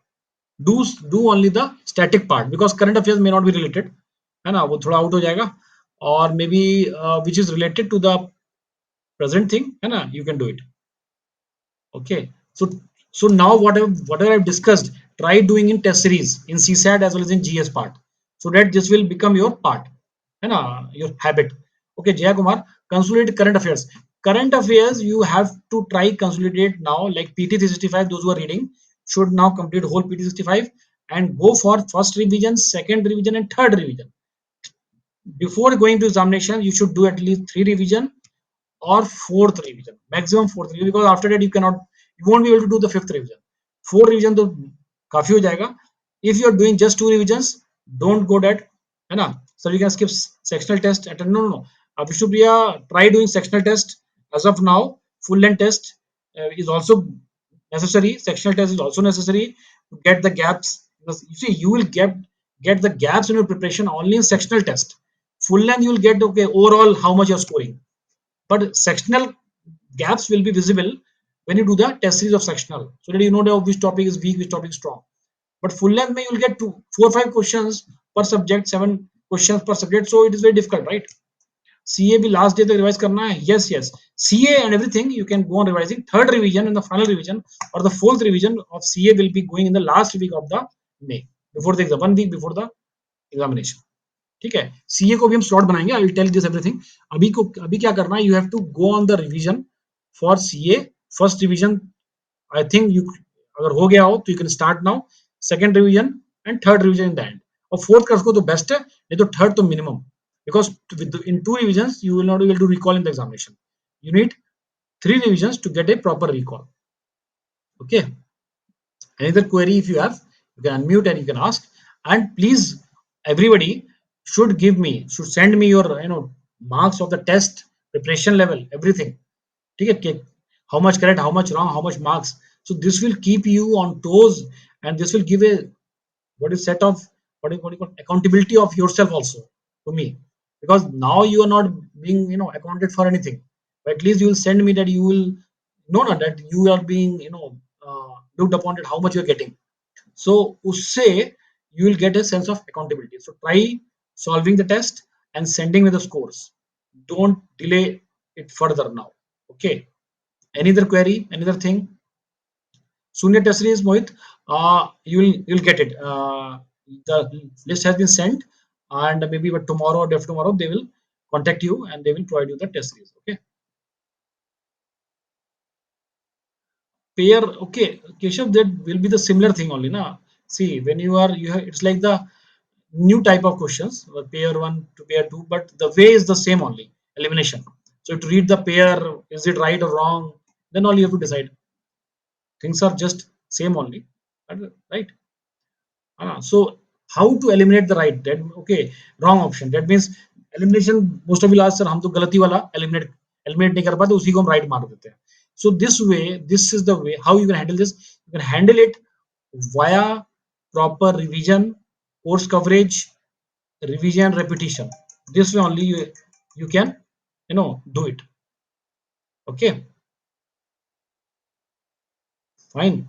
Do only the static part because current affairs may not be related, है ना, वो थोड़ा आउट हो जाएगा. और may be which is related to the present thing, है ना, you can do it. Okay. So now whatever I've discussed, try doing in test series in CSAT as well as in GS part, so that this will become your part, है ना, your habit. Okay, Jaya Kumar, consolidate current affairs. Current affairs you have to try consolidate now, like PT 365. Those who are reading should now complete whole PT 65 and go for first revision, second revision, and third revision. Before going to examination, you should do at least three revision or fourth revision, maximum fourth revision, because after that you won't be able to do the fifth revision. Fourth revision तो काफी हो जाएगा. If you are doing just two revisions, don't go that, है ना. So you can skip sectional test. No. Vishnupriya, try doing sectional test. As of now, full length test is also necessary. Sectional test is also necessary to get the gaps. Because you see, you will get the gaps in your preparation only in sectional test. Full length you will get okay overall how much you're scoring, but sectional gaps will be visible when you do the test series of sectional, so that you know that which topic is weak, which topic is strong. But full length may you will get 4 5 questions per subject, 7 questions per subject, so it is very difficult, right? CA भी last day तक revise करना है. Yes. CA and everything you can go on revising. Third revision and the final revision or the fourth revision of CA will be going in the last week of the May, before the exam, 1 week before the examination. ठीक है. CA को भी हम slot बनाएंगे. I will tell this everything. अभी क्या करना है, you have to go on the revision for CA. First revision I think you अगर हो गया हो तो you can start now. Second revision and third revision in the end. और फोर्थ कर सको तो बेस्ट है, नहीं तो थर्ड तो minimum, because in two revisions you will not be able to recall in the examination. You need three revisions to get a proper recall. Okay. Any other query if you have, you can unmute and you can ask. And please, everybody should send me your marks of the test preparation level, everything. Okay, how much correct, how much wrong, how much marks. So this will keep you on toes, and this will give a what is set of what do you call accountability of yourself also to me, because now you are not being accounted for anything, but at least you will send me that you will know that you are being looked upon at how much you are getting. So usse you will get a sense of accountability. So try solving the test and sending me the scores. Don't delay it further now. Okay. Any other query, any other thing? Sooner test series, Mohit, you'll get it. The list has been sent, and maybe but tomorrow or day after tomorrow they will contact you and they will provide you the test series. Okay. Pair, okay, Keshav, that will be the similar thing only, na. See, when you have, it's like the new type of questions, pair one to pair two, but the way is the same only, elimination. So to read the pair, is it right or wrong, then all you have to decide. Things are just same only, right? So how to eliminate the right? That okay, wrong option. That means elimination. Most of you ask, sir, हम तो गलती वाला eliminate नहीं कर पाते, उसी को हम right मार देते हैं. So this is the way how you can handle this. You can handle it via proper revision, course coverage, revision, repetition. This way only you can do it. Okay, fine.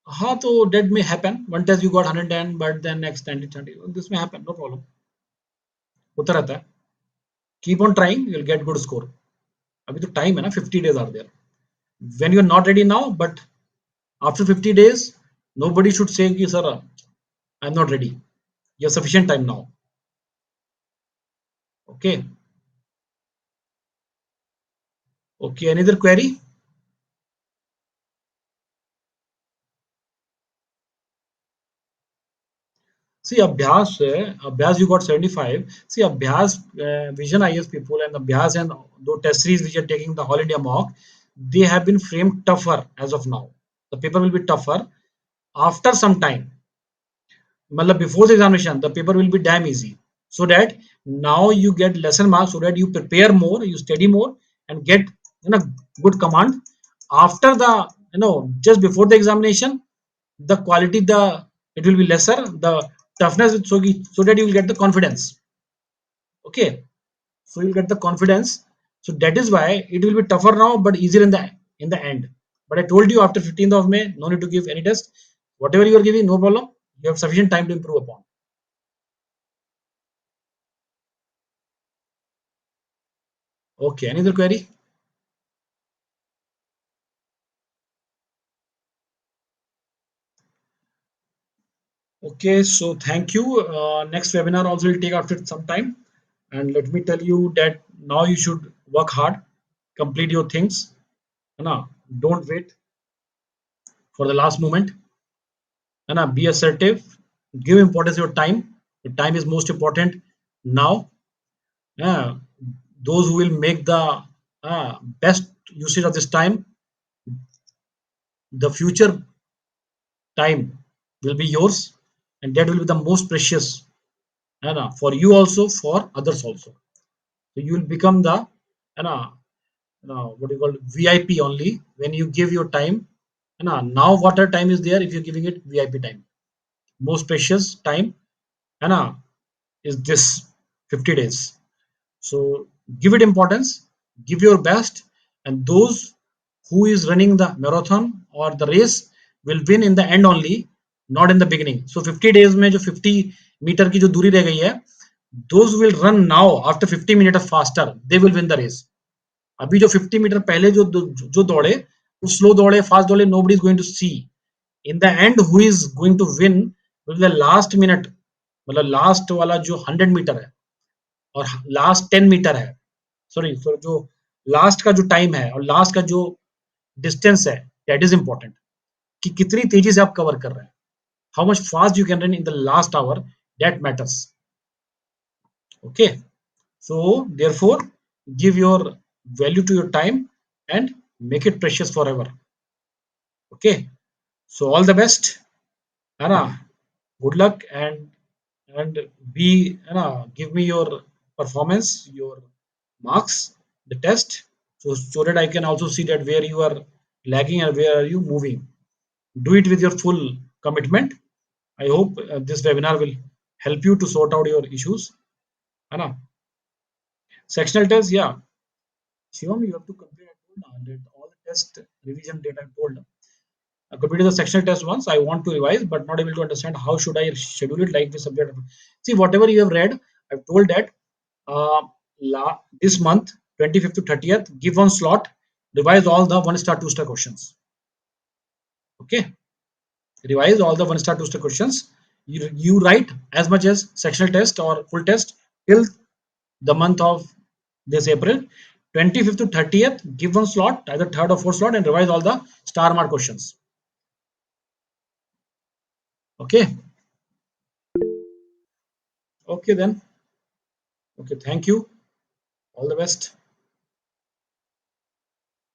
हाँ तो that may happen. One test you got 110, but then next 90, 20. This may happen, no problem. होता रहता है. Keep on trying, you'll get good score. अभी तो time है ना, 50 days are there. When you're not ready now, but after 50 days, nobody should say कि sir, I'm not ready. You have sufficient time now. Okay. Okay. Any other query? See, Abhyas you got 75. See, Abhyas, Vision IS people and Abhyas and the test series which are taking the All India mock, they have been framed tougher as of now. The paper will be tougher after some time. Matlab before the examination, the paper will be damn easy. So that now you get lesser marks, so that you prepare more, you study more, and get good command. After the just before the examination, the quality it will be lesser. The toughness so that you will get the confidence. Okay, so you'll get the confidence. So that is why it will be tougher now, but easier in the end. But I told you after 15th of May, no need to give any test. Whatever you are giving, no problem. You have sufficient time to improve upon. Okay, any other query? Okay, so thank you. Next webinar also will take after some time. And let me tell you that now you should work hard, complete your things. No, don't wait for the last moment. Be assertive, give importance to your time. Your time is most important now. Uh, those who will make the best usage of this time, the future time will be yours, and that will be the most precious for you also, for others also. So you will become the what do you call VIP only when you give your time. Now water time is there if you're giving it VIP time. Most precious time is this 50 days. So give it importance, give your best, and those who is running the marathon or the race will win in the end only, not in the beginning. So 50 days में जो 50 metre की जो दूरी रह गई है, those will run now after 50 minutes faster, they will win the race. अभी जो 50 मीटर पहले जो दौड़े, वो स्लो दौड़े, फास्ट दौड़े, nobody is going to see. In the end, who is going to win will be the last minute, मतलब last वाला जो 100 मीटर है और लास्ट 10 मीटर है, सॉरी जो लास्ट का जो टाइम है और लास्ट का जो डिस्टेंस है, दैट इज इंपॉर्टेंट कि कितनी तेजी से आप कवर कर रहे हैं, how much fast you can run in the last hour, that matters. Okay, so therefore give your value to your time and make it precious forever. Okay, so all the best, Anna. Good luck, and be give me your performance, your marks, the test, so that I can also see that where you are lagging and where are you moving. Do it with your full commitment. I hope this webinar will help you to sort out your issues. Anna, sectional test, yeah. Shivam, you have to complete. I told now that all the test revision data I told. I completed the sectional test once. I want to revise, but not able to understand how should I schedule it like this subject. See, whatever you have read, I've told that uh, this month, 25th to 30th, give one slot, revise all the 1 star, 2 star questions. Okay, revise all the 1 star, 2 star questions, You write as much as sectional test or full test till the month of this April. 25th to 30th, give one slot, either third or fourth slot, and revise all the star mark questions. Okay. Okay then. Okay. Thank you. All the best.